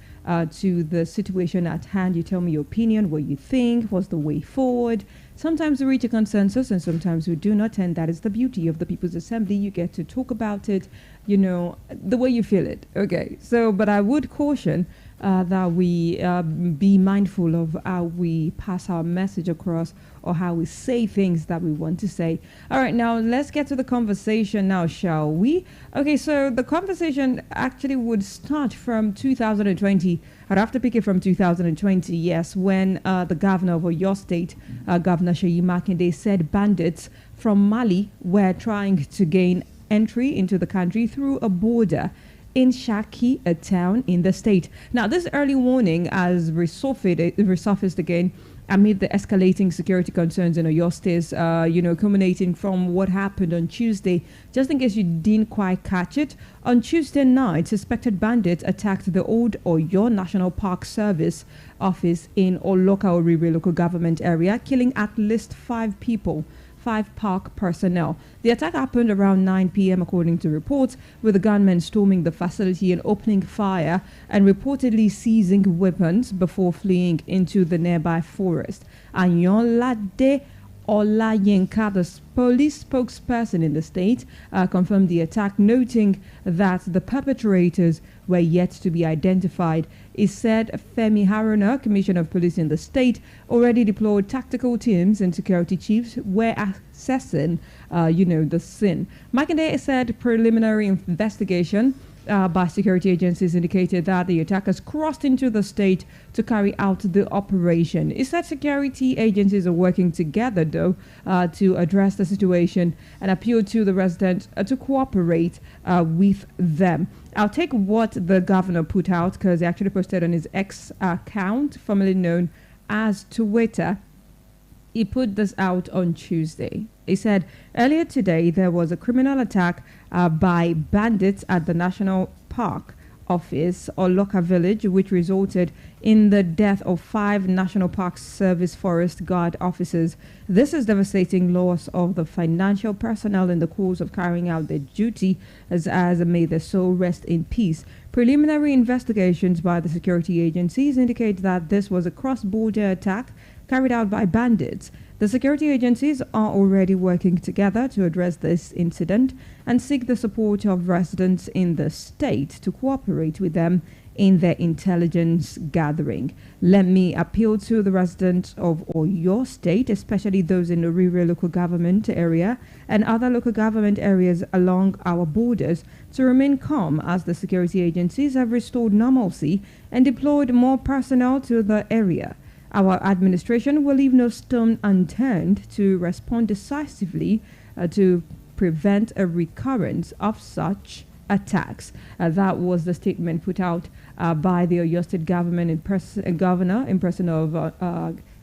to the situation at hand. You tell me your opinion, what you think, what's the way forward. Sometimes we reach a consensus and sometimes we do not, and that is the beauty of the People's Assembly. You get to talk about it, the way you feel it. Okay, so, but I would caution that we be mindful of how we pass our message across or how we say things that we want to say. All right, now let's get to the conversation now, shall we? Okay, so the conversation actually would start from 2020. I'd have to pick it from 2020, yes, when the governor of your state, Governor Seyi Makinde, said bandits from Mali were trying to gain entry into the country through a border in Shaki, a town in the state. Now, this early warning has resurfaced again amid the escalating security concerns in Oyo State, culminating from what happened on Tuesday. Just in case you didn't quite catch it, on Tuesday night, suspected bandits attacked the old Oyo National Park Service office in Oloka Orire local government area, killing at least 5 people. 5 park personnel. The attack happened around 9 p.m. according to reports, with the gunmen storming the facility and opening fire and reportedly seizing weapons before fleeing into the nearby forest. Anyolade Olayenka, the police spokesperson in the state, confirmed the attack, noting that the perpetrators were yet to be identified. He said Femi Haruna, Commissioner of Police in the state, already deployed tactical teams and security chiefs were assessing, the scene. Makinde said preliminary investigation by security agencies indicated that the attackers crossed into the state to carry out the operation. He said security agencies are working together, though, to address the situation and appealed to the residents to cooperate with them. I'll take what the governor put out, because he actually posted on his X account, formerly known as Twitter. He put this out on Tuesday. He said, earlier today, there was a criminal attack by bandits at the National Park Office or Loka Village, which resulted in the death of 5 National Park Service Forest Guard officers. This is devastating loss of the financial personnel in the course of carrying out their duty, as may their soul rest in peace. Preliminary investigations by the security agencies indicate that this was a cross-border attack carried out by bandits. The security agencies are already working together to address this incident and seek the support of residents in the state to cooperate with them in their intelligence gathering. Let me appeal to the residents of Oyo State, especially those in the Orire local government area and other local government areas along our borders, to remain calm as the security agencies have restored normalcy and deployed more personnel to the area. Our administration will leave no stone unturned to respond decisively to prevent a recurrence of such attacks. That was the statement put out by the Oyo State government governor in person of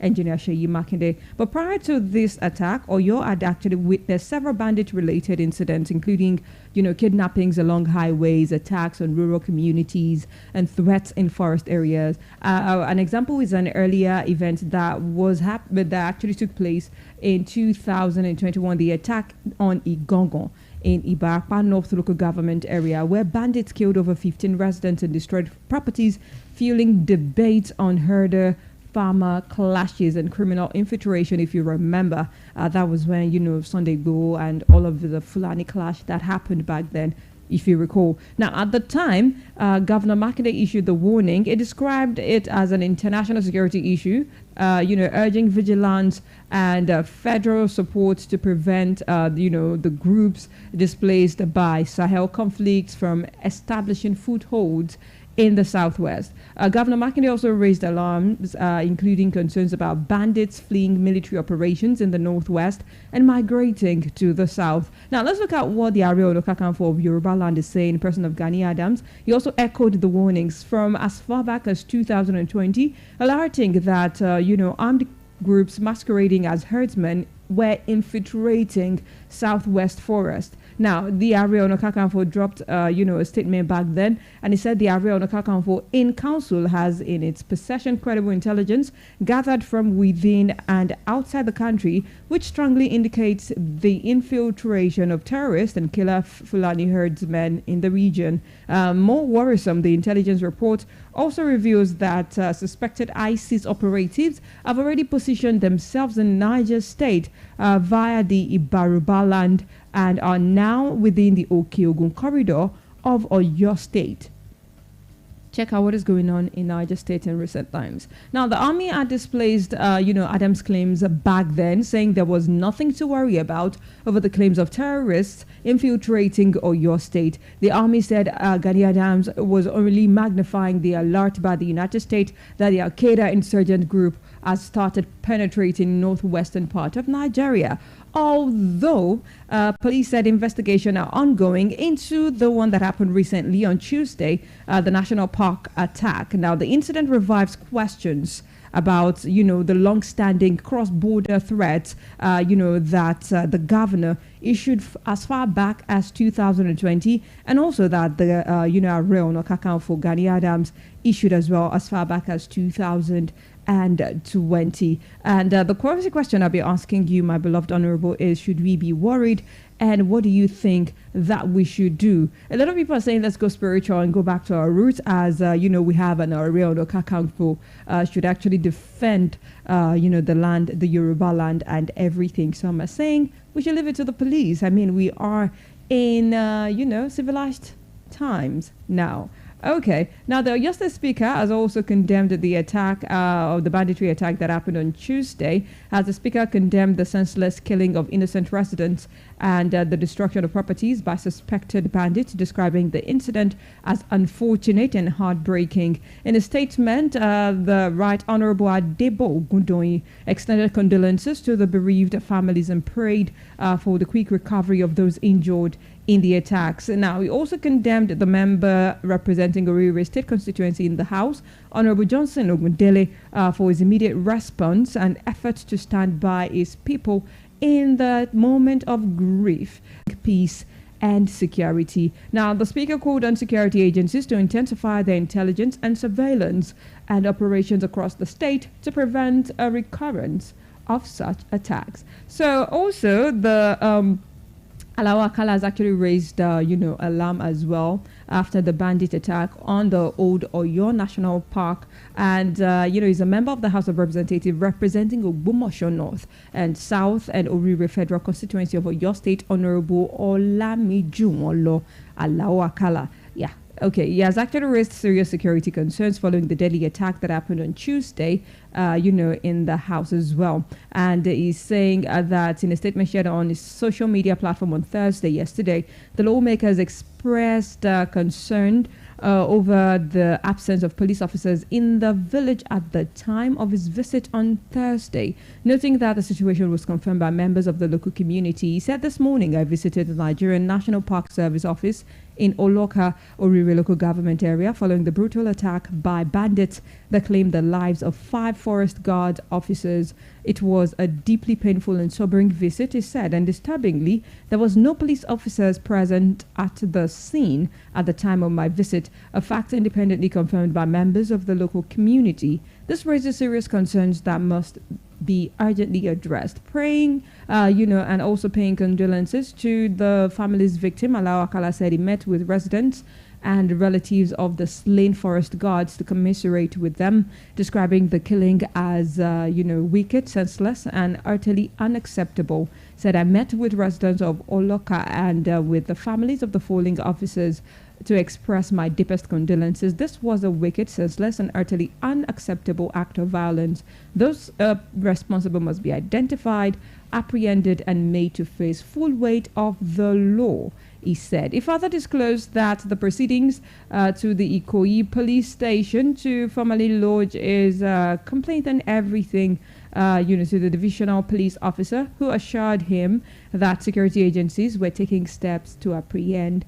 Engineer Sheyi Makinde. But prior to this attack, Oyo had actually witnessed several bandit-related incidents, including, kidnappings along highways, attacks on rural communities, and threats in forest areas. An example is an earlier event that that actually took place in 2021, the attack on Igongon in Ibarapa North local government area, where bandits killed over 15 residents and destroyed properties, fueling debates on herder farmer clashes and criminal infiltration. If you remember, that was when Sunday Igboho and all of the Fulani clash that happened back then, if you recall. Now, at the time, Governor Makinde issued the warning. It described it as an international security issue, urging vigilance and federal support to prevent, the groups displaced by Sahel conflicts from establishing footholds in the southwest. Governor Makinde also raised alarms, including concerns about bandits fleeing military operations in the northwest and migrating to the south. Now, let's look at what the Ààrẹ Ọ̀nà Kakanfò of Yoruba land is saying, in person of Gani Adams. He also echoed the warnings from as far back as 2020, alerting that, armed groups masquerading as herdsmen were infiltrating southwest forest. Now, the Ààrẹ Ọ̀nà Kakanfò dropped, a statement back then, and he said the Ààrẹ Ọ̀nà Kakanfò in council has in its possession credible intelligence gathered from within and outside the country, which strongly indicates the infiltration of terrorists and killer Fulani herdsmen in the region. More worrisome, the intelligence report also reveals that suspected ISIS operatives have already positioned themselves in Niger State via the Ibaruba land and are now within the Okeogun corridor of Oyo State. Check out what is going on in Niger State in recent times. Now, the army had displaced, Adams' claims back then, saying there was nothing to worry about over the claims of terrorists infiltrating Oyo State. The army said Gani Adams was only magnifying the alert by the United States that the Al-Qaeda insurgent group has started penetrating northwestern part of Nigeria. Although police said investigations are ongoing into the one that happened recently on Tuesday, the National Park attack. Now, the incident revives questions about, the long-standing cross-border threats, that the governor issued as far back as 2020, and also that the, Ààrẹ Ọ̀nà Kakanfò Gani Adams issued as well as far back as 2020. And the question I'll be asking you, my beloved honorable, is should we be worried? And what do you think that we should do? A lot of people are saying let's go spiritual and go back to our roots, as we have an Ààrẹ Ọ̀nà Kakanfò should actually defend the land, the Yoruba land, and everything. Some are saying we should leave it to the police. I mean, we are in civilized times now. Okay. Now, the Oyo State Speaker has also condemned the attack of the banditry attack that happened on Tuesday, as the Speaker condemned the senseless killing of innocent residents and the destruction of properties by suspected bandits, describing the incident as unfortunate and heartbreaking. In a statement, the Right Honorable Adebo Ogundoyin extended condolences to the bereaved families and prayed for the quick recovery of those injured in the attacks. Now, he also condemned the member representing Orire State constituency in the House, Honorable Johnson Ogundele, for his immediate response and efforts to stand by his people in the moment of grief, peace, and security. Now, the Speaker called on security agencies to intensify their intelligence and surveillance and operations across the state to prevent a recurrence of such attacks. So, also, the Alawa Akala has actually raised, alarm as well after the bandit attack on the Old Oyo National Park. And, he's a member of the House of Representatives representing Ogbomoso North and South and Orire Federal Constituency of Oyo State, Honorable Olamijumolo Alawa Akala. Yeah. Okay, he has actually raised serious security concerns following the deadly attack that happened on Tuesday, in the House as well. And he's saying that in a statement shared on his social media platform on Thursday, yesterday, the lawmakers expressed concern over the absence of police officers in the village at the time of his visit on Thursday, noting that the situation was confirmed by members of the local community. He said, "This morning I visited the Nigerian National Park Service office in Oloka, Orire local government area following the brutal attack by bandits that claimed the lives of 5 forest guard officers. It was a deeply painful and sobering visit," he said, and disturbingly, there was no police officers present at the scene at the time of my visit, a fact independently confirmed by members of the local community. This raises serious concerns that must be urgently addressed. Praying, and also paying condolences to the family's victim. Alao Akala said he met with residents and relatives of the slain forest guards to commiserate with them, describing the killing as, wicked, senseless, and utterly unacceptable. Said, "I met with residents of Oloka and with the families of the fallen officers to express my deepest condolences. This was a wicked, senseless, and utterly unacceptable act of violence. Those responsible must be identified, apprehended, and made to face full weight of the law," he said. He further disclosed that the proceedings to the Ikoyi police station to formally lodge his complaint and everything, to the divisional police officer, who assured him that security agencies were taking steps to apprehend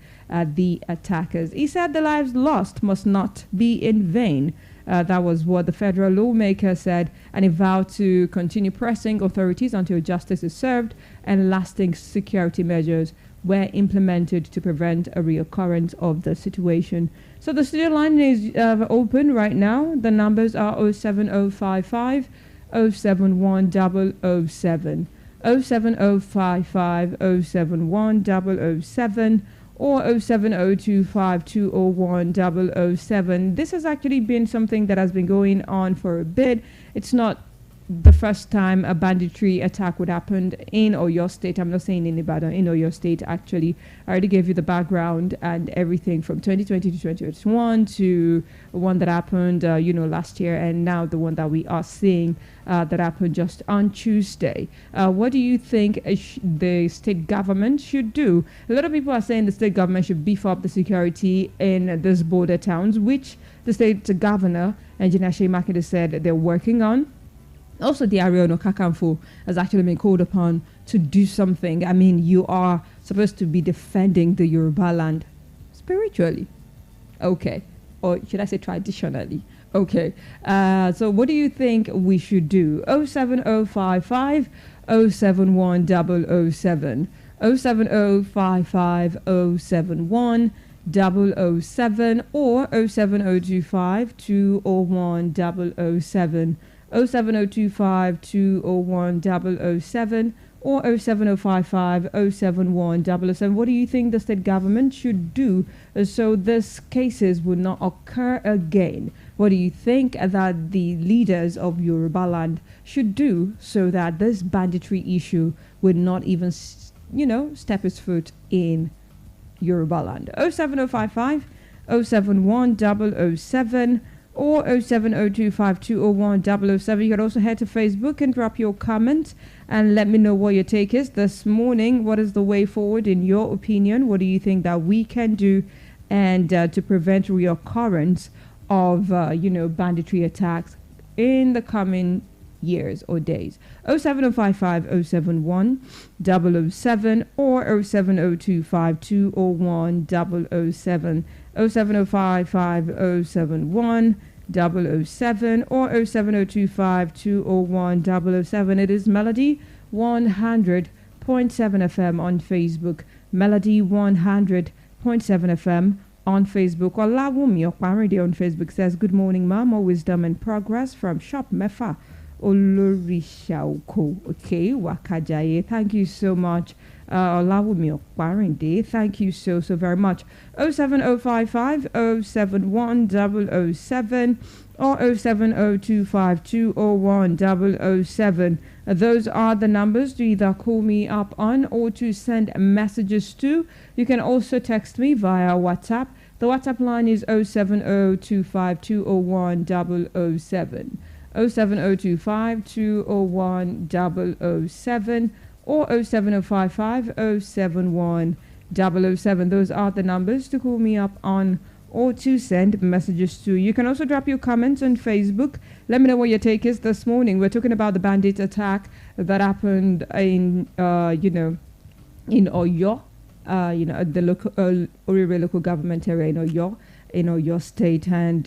the attackers. He said the lives lost must not be in vain. That was what the federal lawmaker said, and he vowed to continue pressing authorities until justice is served and lasting security measures were implemented to prevent a reoccurrence of the situation. So the studio line is open right now. The numbers are 07055 071 007, 07055 071 007, or 07025 201 007. This has actually been something that has been going on for a bit. It's not the first time a banditry attack would happen in Oyo State. I'm not saying in Ibadan, in Oyo State actually. I already gave you the background and everything from 2020 to 2021 to one that happened, last year, and now the one that we are seeing that happened just on Tuesday. What do you think the state government should do? A lot of people are saying the state government should beef up the security in these border towns, which the state governor, Engineer Shey Makinde, said they're working on. Also, the Ariano Kakanfo has actually been called upon to do something. I mean, you are supposed to be defending the Yoruba land spiritually. Okay. Or should I say traditionally? Okay. So what do you think we should do? 07055 071 007, 07055 071 007, or 07025 201 007. 07025 201 007, or 07055 071 007. What do you think the state government should do so these cases would not occur again? What do you think that the leaders of Yoruba land should do so that this banditry issue would not even, step its foot in Yoruba land? 07055 071 007, or 07025 201 007. You can also head to Facebook and drop your comment and let me know what your take is this morning. What is the way forward in your opinion? What do you think that we can do and to prevent reoccurrence of banditry attacks in the coming years or days? 07055 071 007, or 07025 201 007, 07055 071 007, or 07025 201 007. It is Melody 100.7 FM on Facebook. Melody 100.7 FM on Facebook. Olawumi Okparinde on Facebook says, "Good morning, Ma. More wisdom and progress from Shop Mefa Olorishauko." Okay, Wakajaye. Thank you so much. Olawumi Okparinde. Thank you so very much. 07055 071 007, or 07025 201 007. Those are the numbers to either call me up on or to send messages to. You can also text me via WhatsApp. The WhatsApp line is 07025 201 007, 07025 201 007, or 07055 071 007. Those are the numbers to call me up on or to send messages to. You can also drop your comments on Facebook. Let me know what your take is this morning. We're talking about the bandit attack that happened in, in Oyo, at the local Orire local government area in Oyo State. And,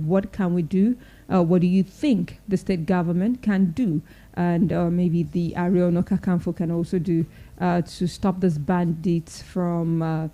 what can we do? What do you think the state government can do? And maybe the Ariel Kakanfo can also do to stop these bandits from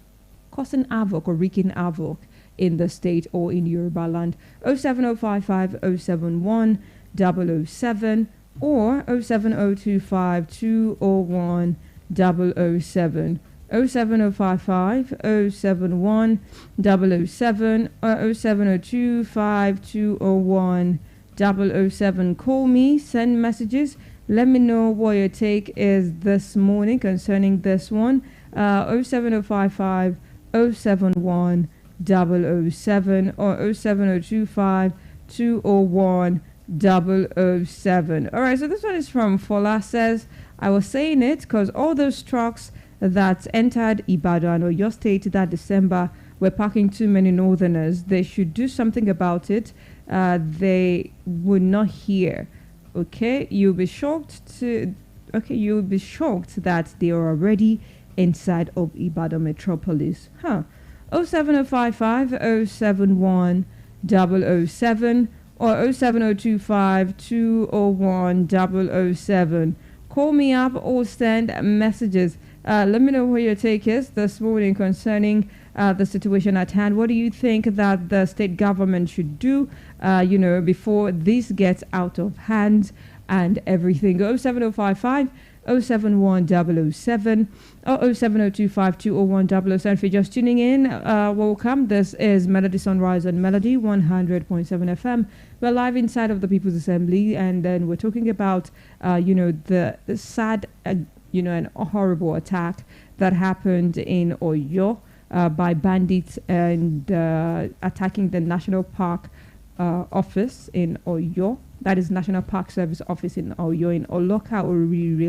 causing havoc or wreaking havoc in the state or in Yoruba land. 07055 071 007 or 07025 201 007. 07055 071 007 or 07025 201 007. Call me, send messages. Let me know what your take is this morning concerning this one. 07055 071 007 or 07025 201 007. All right, so this one is from Fola. Says, I was saying it because all those trucks that entered Ibadan or your state that December were packing too many northerners. They should do something about it. They would not hear. You'll be shocked that they are already inside of Ibadan metropolis. 07055 071 007 or 07025 201 007. Call me up or send messages. Let me know what your take is this morning concerning the situation at hand. What do you think that the state government should do, before this gets out of hand and everything? 07055 071 007 or 07025 201 007. If you're just tuning in, welcome. This is Melody Sunrise on Melody 100.7 FM. We're live inside of the People's Assembly, and then we're talking about, the sad, and horrible attack that happened in Oyo by bandits and attacking the National Park office in Oyo. That is National Park Service office in Oyo, in Oloka or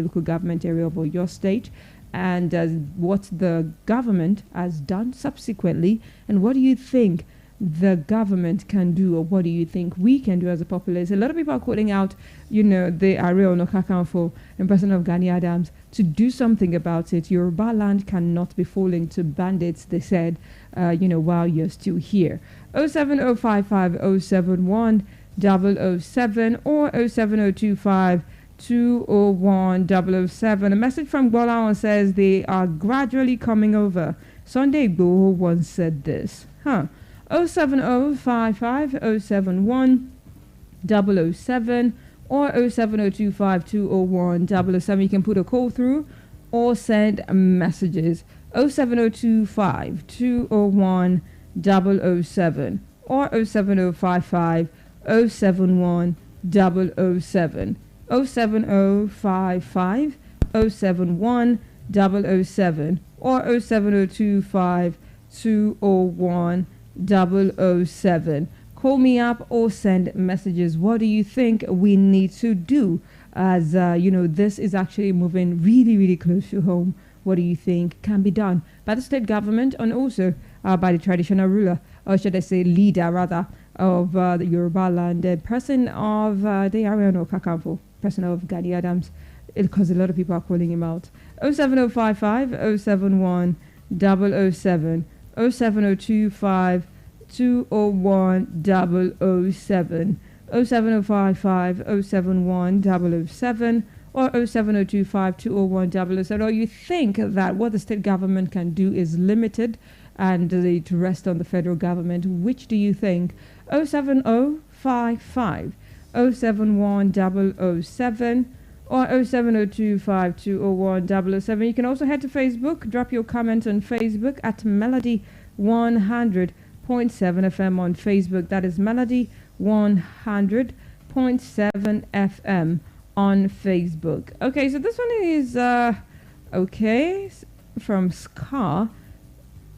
local government area of Oyo State. And what the government has done subsequently, and what do you think the government can do, or what do you think we can do as a populace? A lot of people are calling out, the Ariel Nokakanfo and President of Gani Adams to do something about it. Yoruba land cannot be falling to bandits, they said, while you're still here. 07055 071 007 or 07025 201 007. A message from Bolaon says they are gradually coming over. Sunday Igboho once said this. 07055 071 007 or 07025 201 007. You can put a call through or send messages. 07025 201 007 or 07055 071 007. 07055 071 007 or 07025 201 007. Call me up or send messages. What do you think we need to do? As this is actually moving really, really close to home. What do you think can be done by the state government and also by the traditional ruler, or should I say leader rather, of the Yoruba land, the person of the Ariano Kakanfo, person of Gani Adams, because a lot of people are calling him out. 07055 071 007 07025 201 007 07055 071 007 or 07025 201 007. Or you think that what the state government can do is limited and to rest on the federal government? Which do you think? 07055 071 007 or 07025 201 007. You can also head to Facebook, drop your comments on Facebook at Melody 100.7 FM on Facebook. That is Melody 100.7 FM on Facebook. Okay, so this one is from Scar.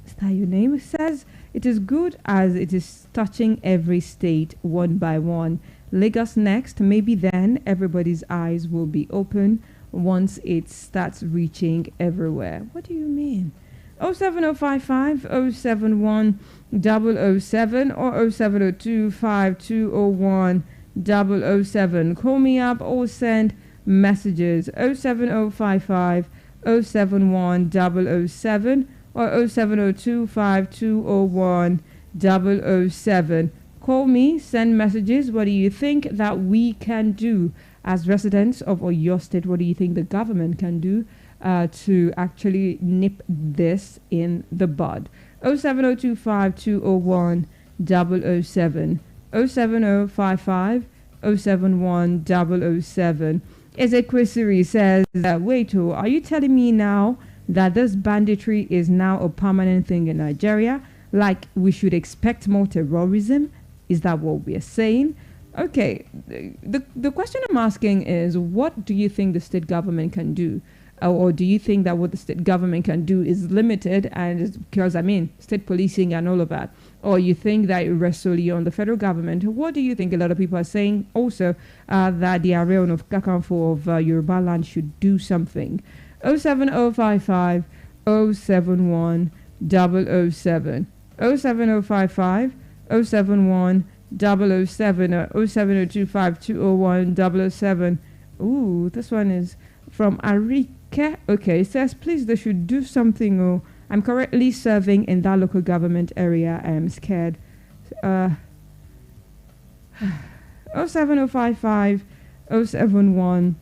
Is that your name? It says it is good as it is touching every state one by one. Lagos next, maybe then everybody's eyes will be open once it starts reaching everywhere. What do you mean? 07055 071 007 or 07025 201 007. Call me up or send messages 07055 071 007 or 07025 201 007. Call me, send messages. What do you think that we can do as residents of Oyo State? What do you think the government can do to actually nip this in the bud? 07025 201 007 07055 071 007. Ezekwesiri says, wait, are you telling me now that this banditry is now a permanent thing in Nigeria? Like we should expect more terrorism? Is that what we are saying? Okay, the question I'm asking is, what do you think the state government can do? Or do you think that what the state government can do is limited, and because, state policing and all of that? Or you think that it rests solely on the federal government? What do you think? A lot of people are saying also that the Arion of Kakanfo of Yoruba land should do something. 07055 071 007 07055 071 007 or 07025 201 007. Ooh, this one is from Arike. Okay, it says, please, they should do something. Oh, I'm currently serving in that local government area. I am scared. 07055 071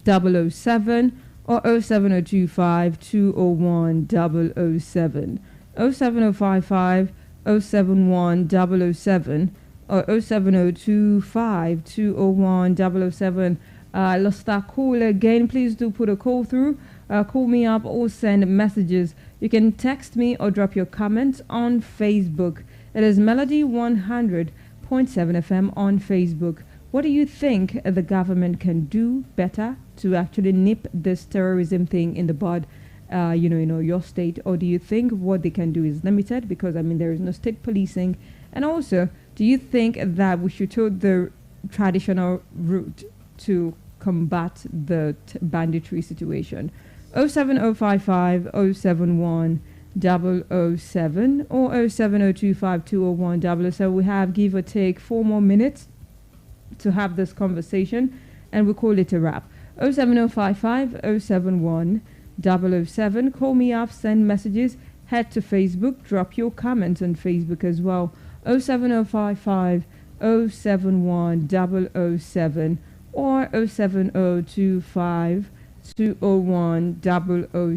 007 or 07025 201 007. 07055 071 007 or 07025 201 007. I lost that call again. Please do put a call through. Call me up or send messages. You can text me or drop your comments on Facebook. It is Melody 100.7 FM on Facebook. What do you think the government can do better to actually nip this terrorism thing in the bud, in your state? Or do you think what they can do is limited because, there is no state policing? And also, do you think that we should take the traditional route to combat the banditry situation? 07055 071 007 or 07025 201 007. We have, give or take, 4 more minutes to have this conversation, and we'll call it a wrap. 07055 071 007. Call me up, send messages, head to Facebook, drop your comments on Facebook as well. 07055 071 007 or 07025 201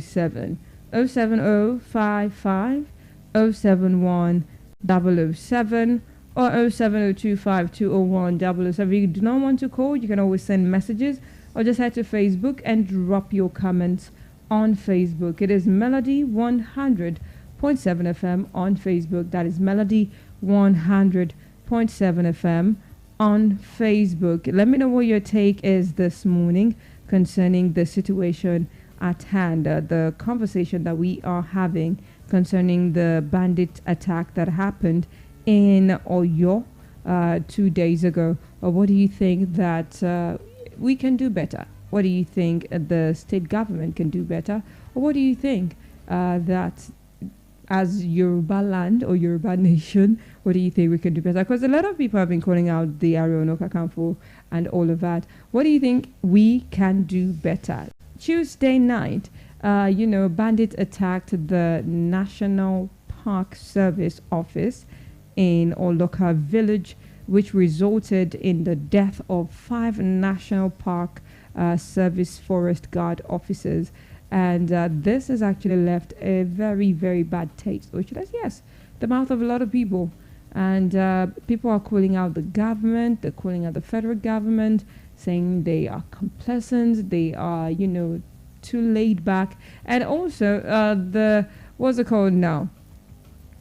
007. 07055 071 007 or 07025 201 007. If you do not want to call, you can always send messages or just head to Facebook and drop your comments on Facebook. It is Melody 100.7 FM on Facebook. That is Melody 100.7 FM on Facebook. Let me know what your take is this morning concerning the situation at hand, the conversation that we are having concerning the bandit attack that happened in Oyo 2 days ago. Or what do you think that we can do better? What do you think the state government can do better? Or what do you think that as Yoruba land or Yoruba nation, what do you think we can do better? Because a lot of people have been calling out the Arion Kakanfo and all of that. What do you think we can do better? Tuesday night, bandits attacked the National Park Service office in Oloka village, which resulted in the death of 5 National Park Service Forest Guard officers. And this has actually left a very, very bad taste, which is, yes, the mouth of a lot of people. And people are calling out the government, they're calling out the federal government, saying they are complacent, they are, too laid back. And also, what's it called now?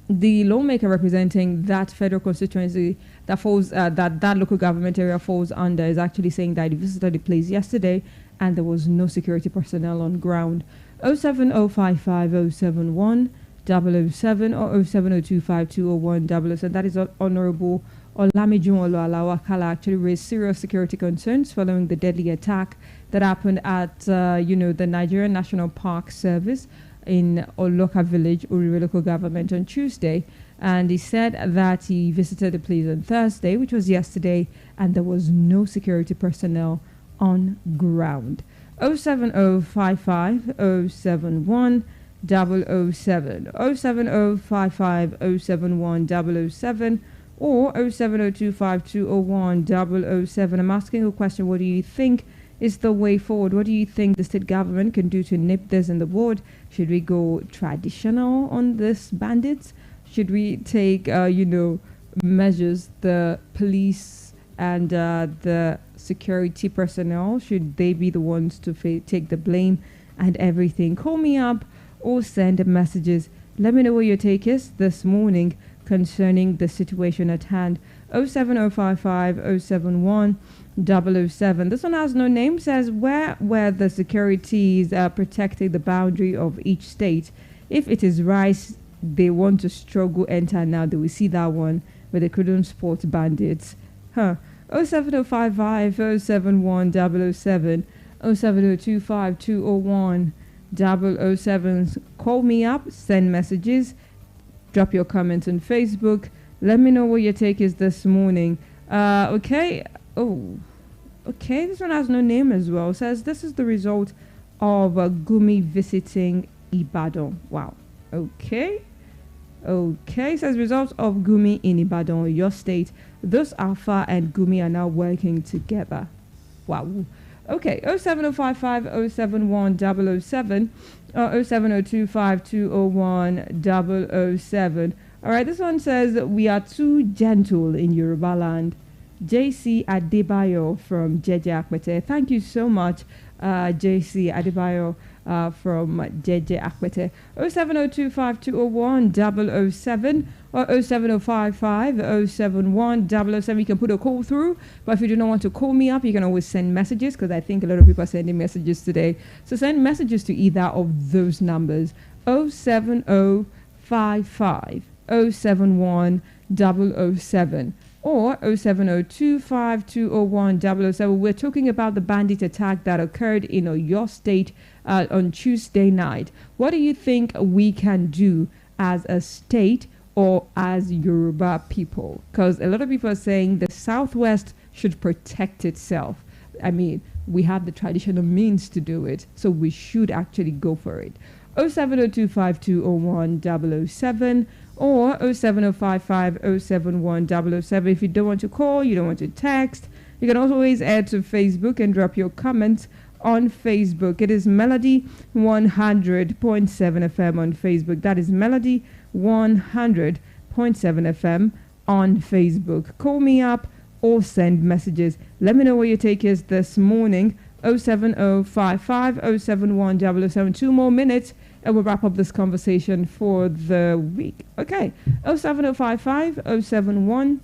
The lawmaker representing that federal constituency that falls, that local government area falls under, is actually saying that he visited the place yesterday and there was no security personnel on ground. 07055 071 007 or 07025 201 007. That is Honorable Olamijun Oluwalawakala actually raised serious security concerns following the deadly attack that happened at the Nigerian National Park Service in Oloka village, Uri local government on Tuesday. And he said that he visited the place on Thursday, which was yesterday, and there was no security personnel on ground. 07055 071 007 07055 071 007 or 07025201007. I'm asking a question. What do you think is the way forward? What do you think the state government can do to nip this in the bud? Should we go traditional on this bandits? Should we take, measures? The police and the security personnel, should they be the ones to take the blame and everything? Call me up or send messages. Let me know what your take is this morning concerning the situation at hand. 07055 071 007. This one has no name. Says, where were the securities protecting the boundary of each state? If it is rice they want to struggle enter now, they will see that one, but they couldn't spot bandits. 07055 071 007 07025 201 007. Call me up, send messages, drop your comments on Facebook. Let me know what your take is this morning. Okay. This one has no name as well. Says this is the result of Gumi visiting Ibadan. Wow. Okay. Says results of Gumi in Ibadan, your state. Those Alpha and Gumi are now working together. Wow. Okay. 07055 071 007 or 07025 201 007. All right. This one says we are too gentle in Yoruba land. JC Adebayo from Jeje Akpete. Thank you so much, JC Adebayo from Jeje Akpete. 07025 007 or 07055 071 007. You can put a call through, but if you do not want to call me up, you can always send messages, because I think a lot of people are sending messages today. So send messages to either of those numbers: 07055 071 007 or 07025 201 007. We're talking about the bandit attack that occurred in your state on Tuesday night. What do you think we can do as a state or as Yoruba people? Because a lot of people are saying the Southwest should protect itself. I mean, we have the traditional means to do it, so we should actually go for it. 07025 201 007 or 07055 071 007. If you don't want to call, you don't want to text, you can always add to Facebook and drop your comments on Facebook. It is Melody 100.7 FM on Facebook. That is Melody 100.7 FM on Facebook. Call me up or send messages. Let me know what your take is this morning. 07055 071 007. 2 more minutes and we'll wrap up this conversation for the week. Okay. 07055 071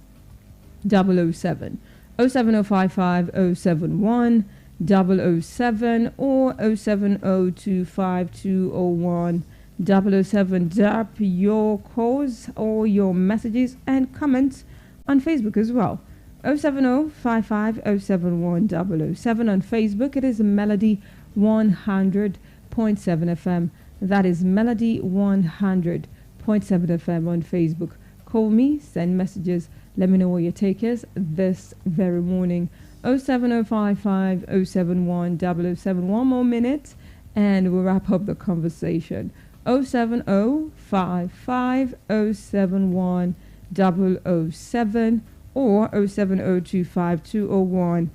007. 07055 071 007 or 07025 201 007. Drop your calls or your messages and comments on Facebook as well. 07055 071 007 on Facebook. It is Melody 100.7 FM. That is Melody 100.7 FM on Facebook. Call me, send messages. Let me know what your take is this very morning. 07055 071 007. 1 more minute and we'll wrap up the conversation. 07055 071 007 or 07025 201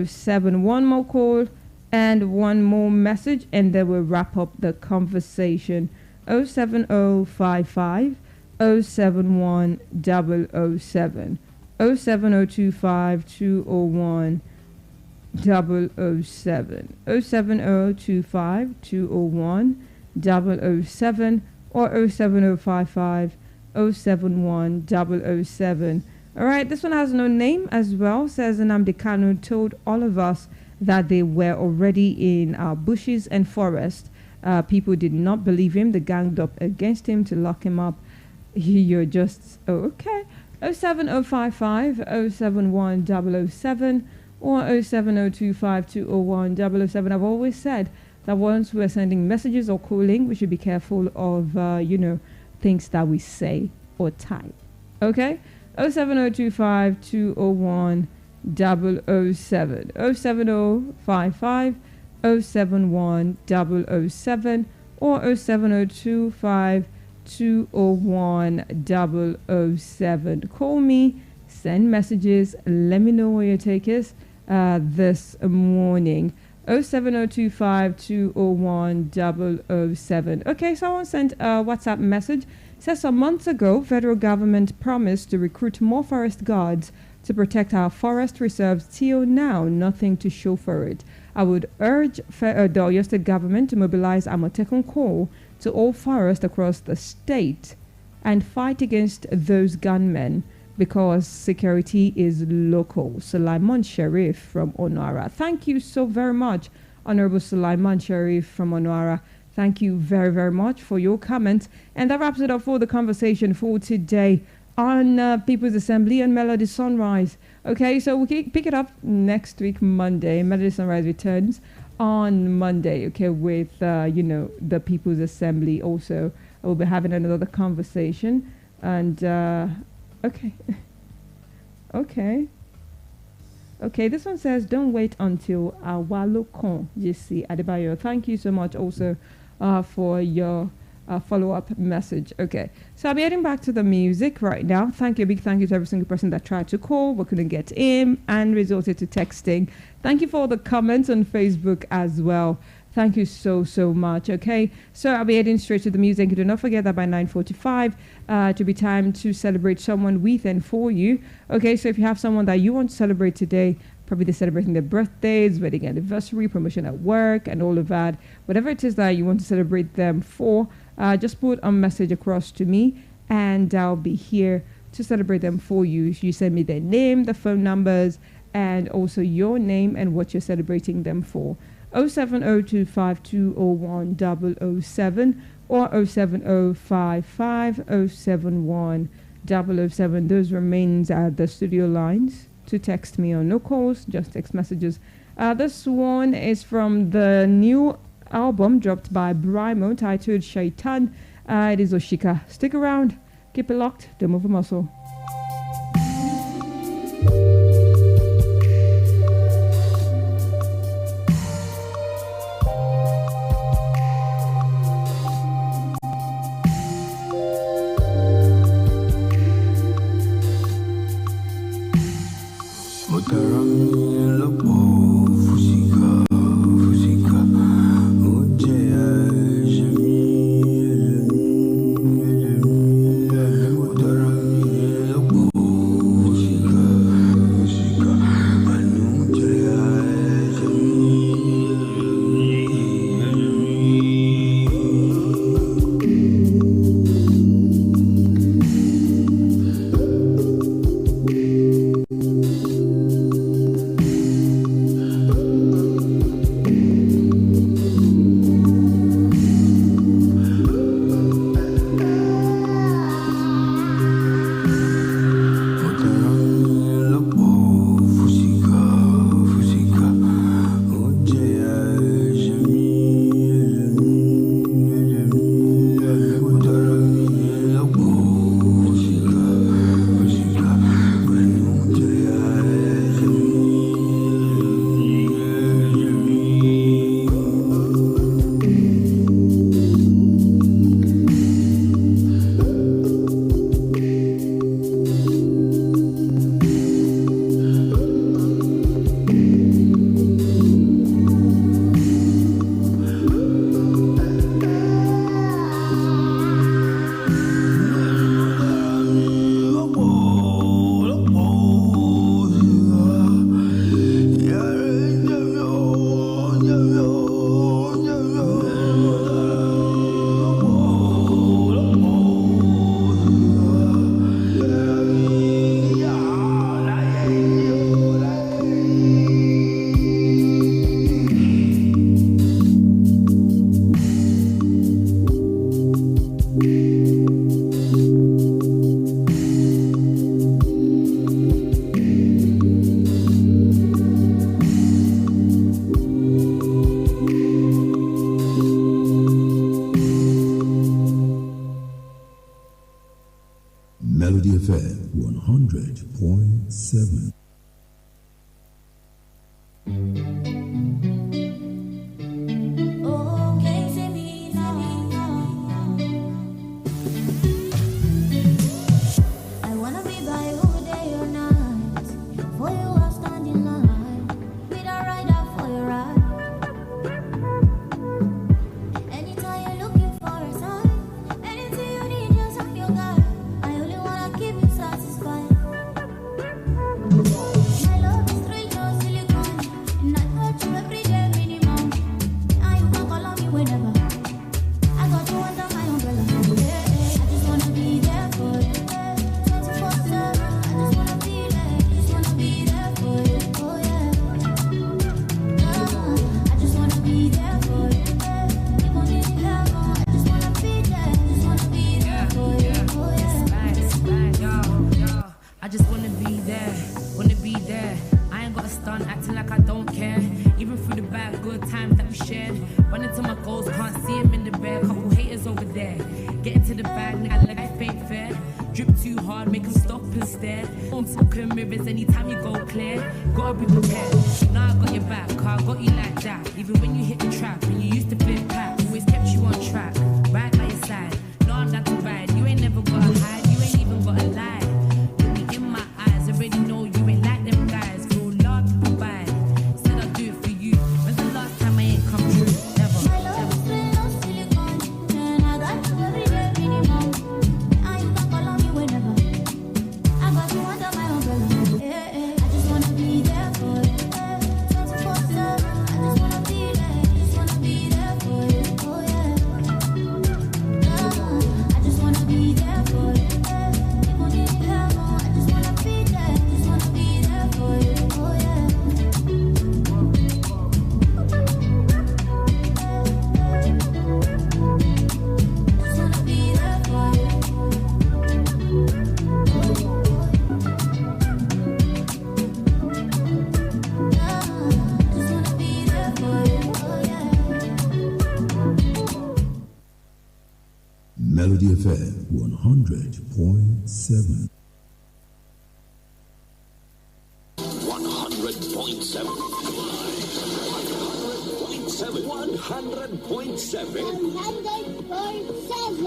007. 1 more call and 1 more message and then we'll wrap up the conversation. 07055 071 007 07025 201 007 07025 201 007 or 07055 071 007. All right, this one has no name as well. Says Nnamdi Kanu told all of us that they were already in our bushes and forest. People did not believe him. They ganged up against him to lock him up. You're just, okay. 07055 071 007 or 07025 201 007. I've always said that once we're sending messages or calling, we should be careful of, things that we say or type. Okay? 07025 201 007 07055 071 007 or 07025 201 007. Call me, send messages, let me know where your take is this morning. 07025 201 007. Okay, someone sent a WhatsApp message. Says some months ago, federal government promised to recruit more forest guards to protect our forest reserves. Till now, nothing to show for it. I would urge the Oyo State government to mobilize Amotekun Corps to all forests across the state and fight against those gunmen because security is local. Sulaiman Sharif from Onwara. Thank you so very much, Honorable Sulaiman Sharif from Onwara. Thank you very, very much for your comments. And that wraps it up for the conversation for today on People's Assembly and Melody Sunrise. Okay, so we'll pick it up next week, Monday. Melody Sunrise returns on Monday, okay, with, the People's Assembly also. We'll be having another conversation. And, okay. Okay, this one says, don't wait until Awalokon, JC Adebayo. Thank you so much also for your follow-up message. Okay, so I'll be heading back to the music right now. Thank you, a big thank you to every single person that tried to call but couldn't get in and resorted to texting. Thank you for all the comments on Facebook as well. Thank you so much. Okay, so I'll be heading straight to the music. Do not forget that by 9:45 to be time to celebrate someone with and for you. Okay, so if you have someone that you want to celebrate today, probably they're celebrating their birthdays, wedding anniversary, promotion at work, and all of that, whatever it is that you want to celebrate them for, just put a message across to me and I'll be here to celebrate them for you. You send me their name, the phone numbers, and also your name and what you're celebrating them for. 07025201007 or 07055071007. Those remains the studio lines to text me on. No calls, just text messages. This one is from the new album dropped by Brimo titled Shaitan. It is Oshika. Stick around, keep it locked, don't move a muscle. Yeah. 100.7. Melody FM 100.7. 100.7.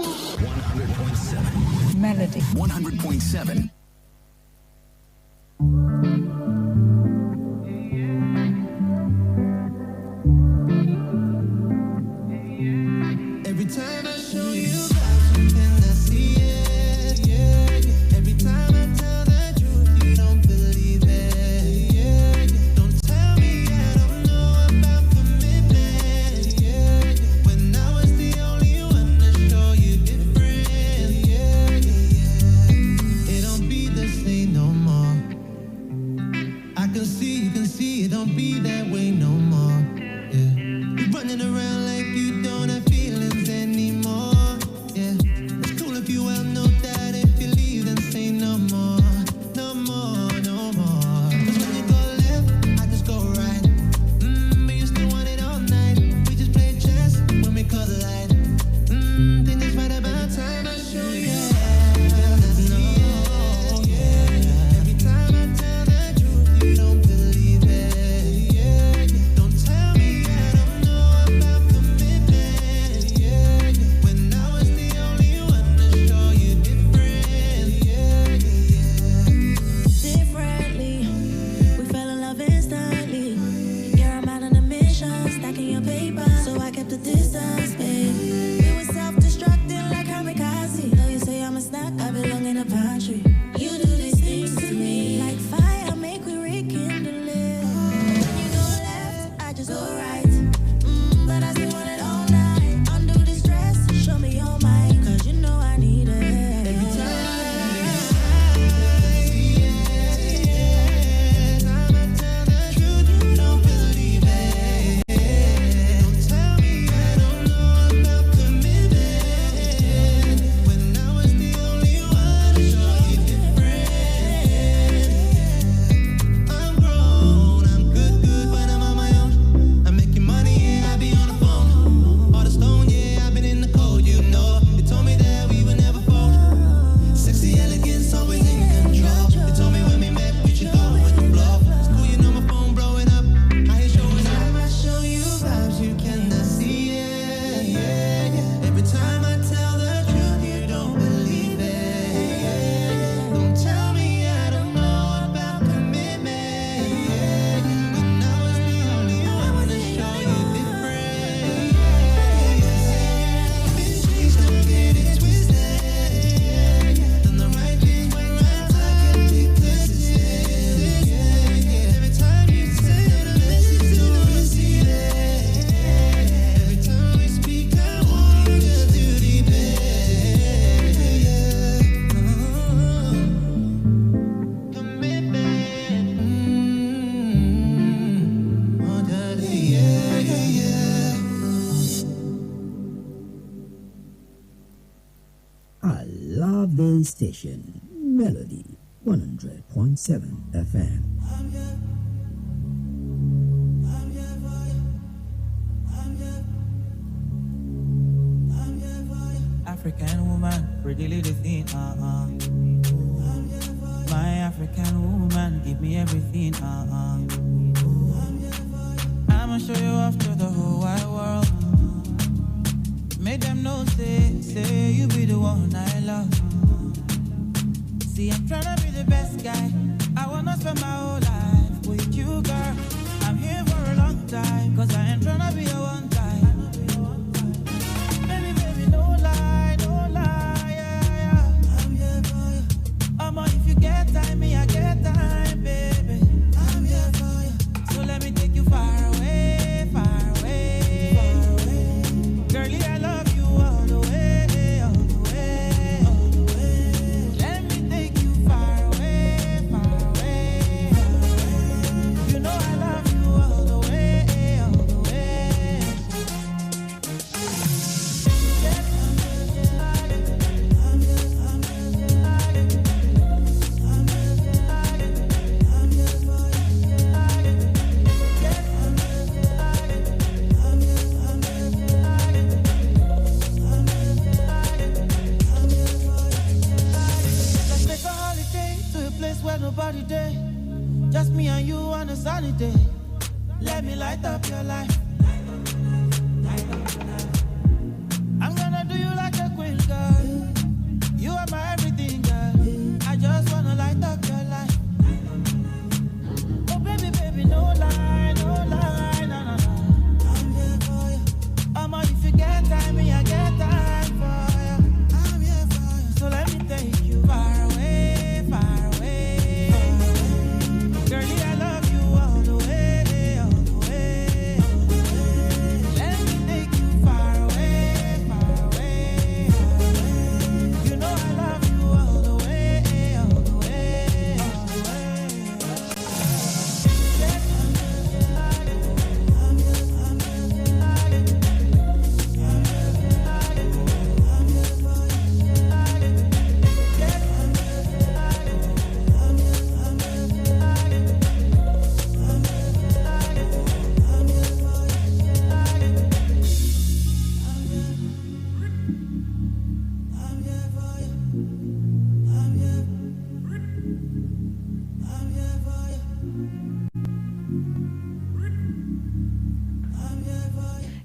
100.7. Melody 100.7. Every time I show you something, I see it. Every time I tell the truth, you don't believe it. Don't tell me I don't know about commitment. When I was the only one to show you different. It don't be A station, Melody 100.7 FM. African woman, pretty little thing, My African woman, give me everything, I'ma show you off to the whole wide world. Make them know, say you be the one I love. See, I'm tryna be the best guy. I wanna spend my whole life with you, girl. I'm here for a long time, cause I ain't tryna be a one time. Baby, no lie, yeah. I'm here for you. If you get time, me, I get time, baby. I'm here for you. So let me take you far away, far away, far away. Girlie, I love you all the way, all the way, all the way. Let me take you far away, far away, far away. You know I love you all the way, all the way. Let's take a holiday to a place where nobody day. Just me and you on a sunny day. Let me light up your life. I'm gonna do you like a queen, girl. You are my everything, girl. I just wanna light up your life. Oh, baby, no lie, no, no. I'm here for you. If you get time, me, I get time for you. I'm here for you. So let me take you far away, far away, far away. Girlie, I love you all the way, all the way, all the way. Let me take you far away, far away, far away. You know I love you all the way, all the way, all the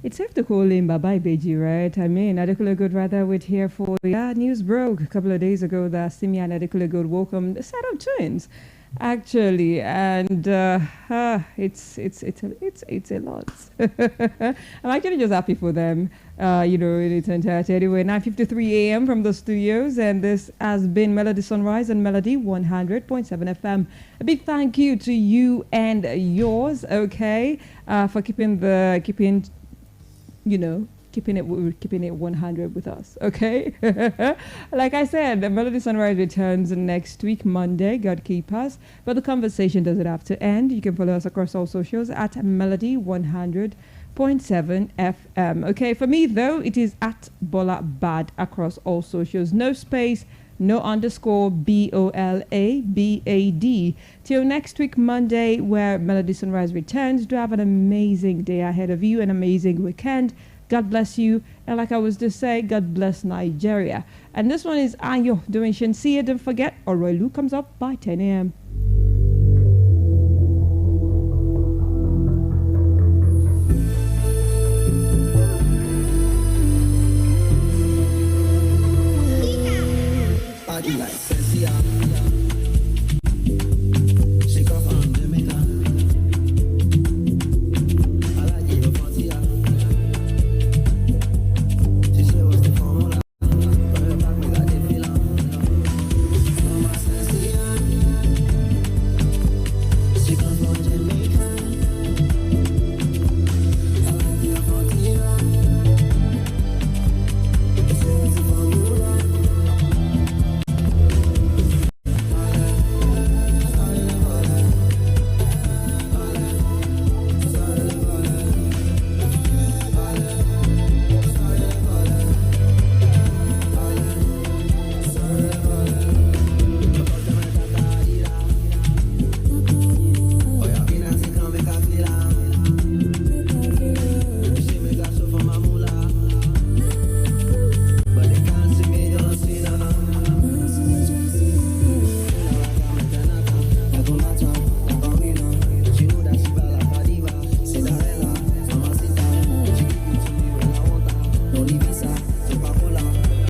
It's safe to call him Baba Ibeji, right? I mean, Adekunle Gold rather with here for news broke a couple of days ago that Simi and Adekunle Gold welcomed a set of twins, actually, and it's a lot. I'm actually just happy for them, in its entirety. Anyway, 9:53 a.m. from the studios, and this has been Melody Sunrise and Melody 100.7 FM. A big thank you to you and yours, okay, for keeping it 100 with us, okay? Like I said, the Melody Sunrise returns next week, Monday. God keep us. But the conversation doesn't have to end. You can follow us across all socials at Melody 100.7 FM. Okay, for me, though, it is at Bola Bad across all socials. No space, no underscore, BOLABAD. Till next week, Monday, where Melody Sunrise returns. Do have an amazing day ahead of you, an amazing weekend. God bless you. And like I was just saying, God bless Nigeria. And this one is Ayo doing Shensia. Don't forget, Oro Ilu comes up by 10 a.m.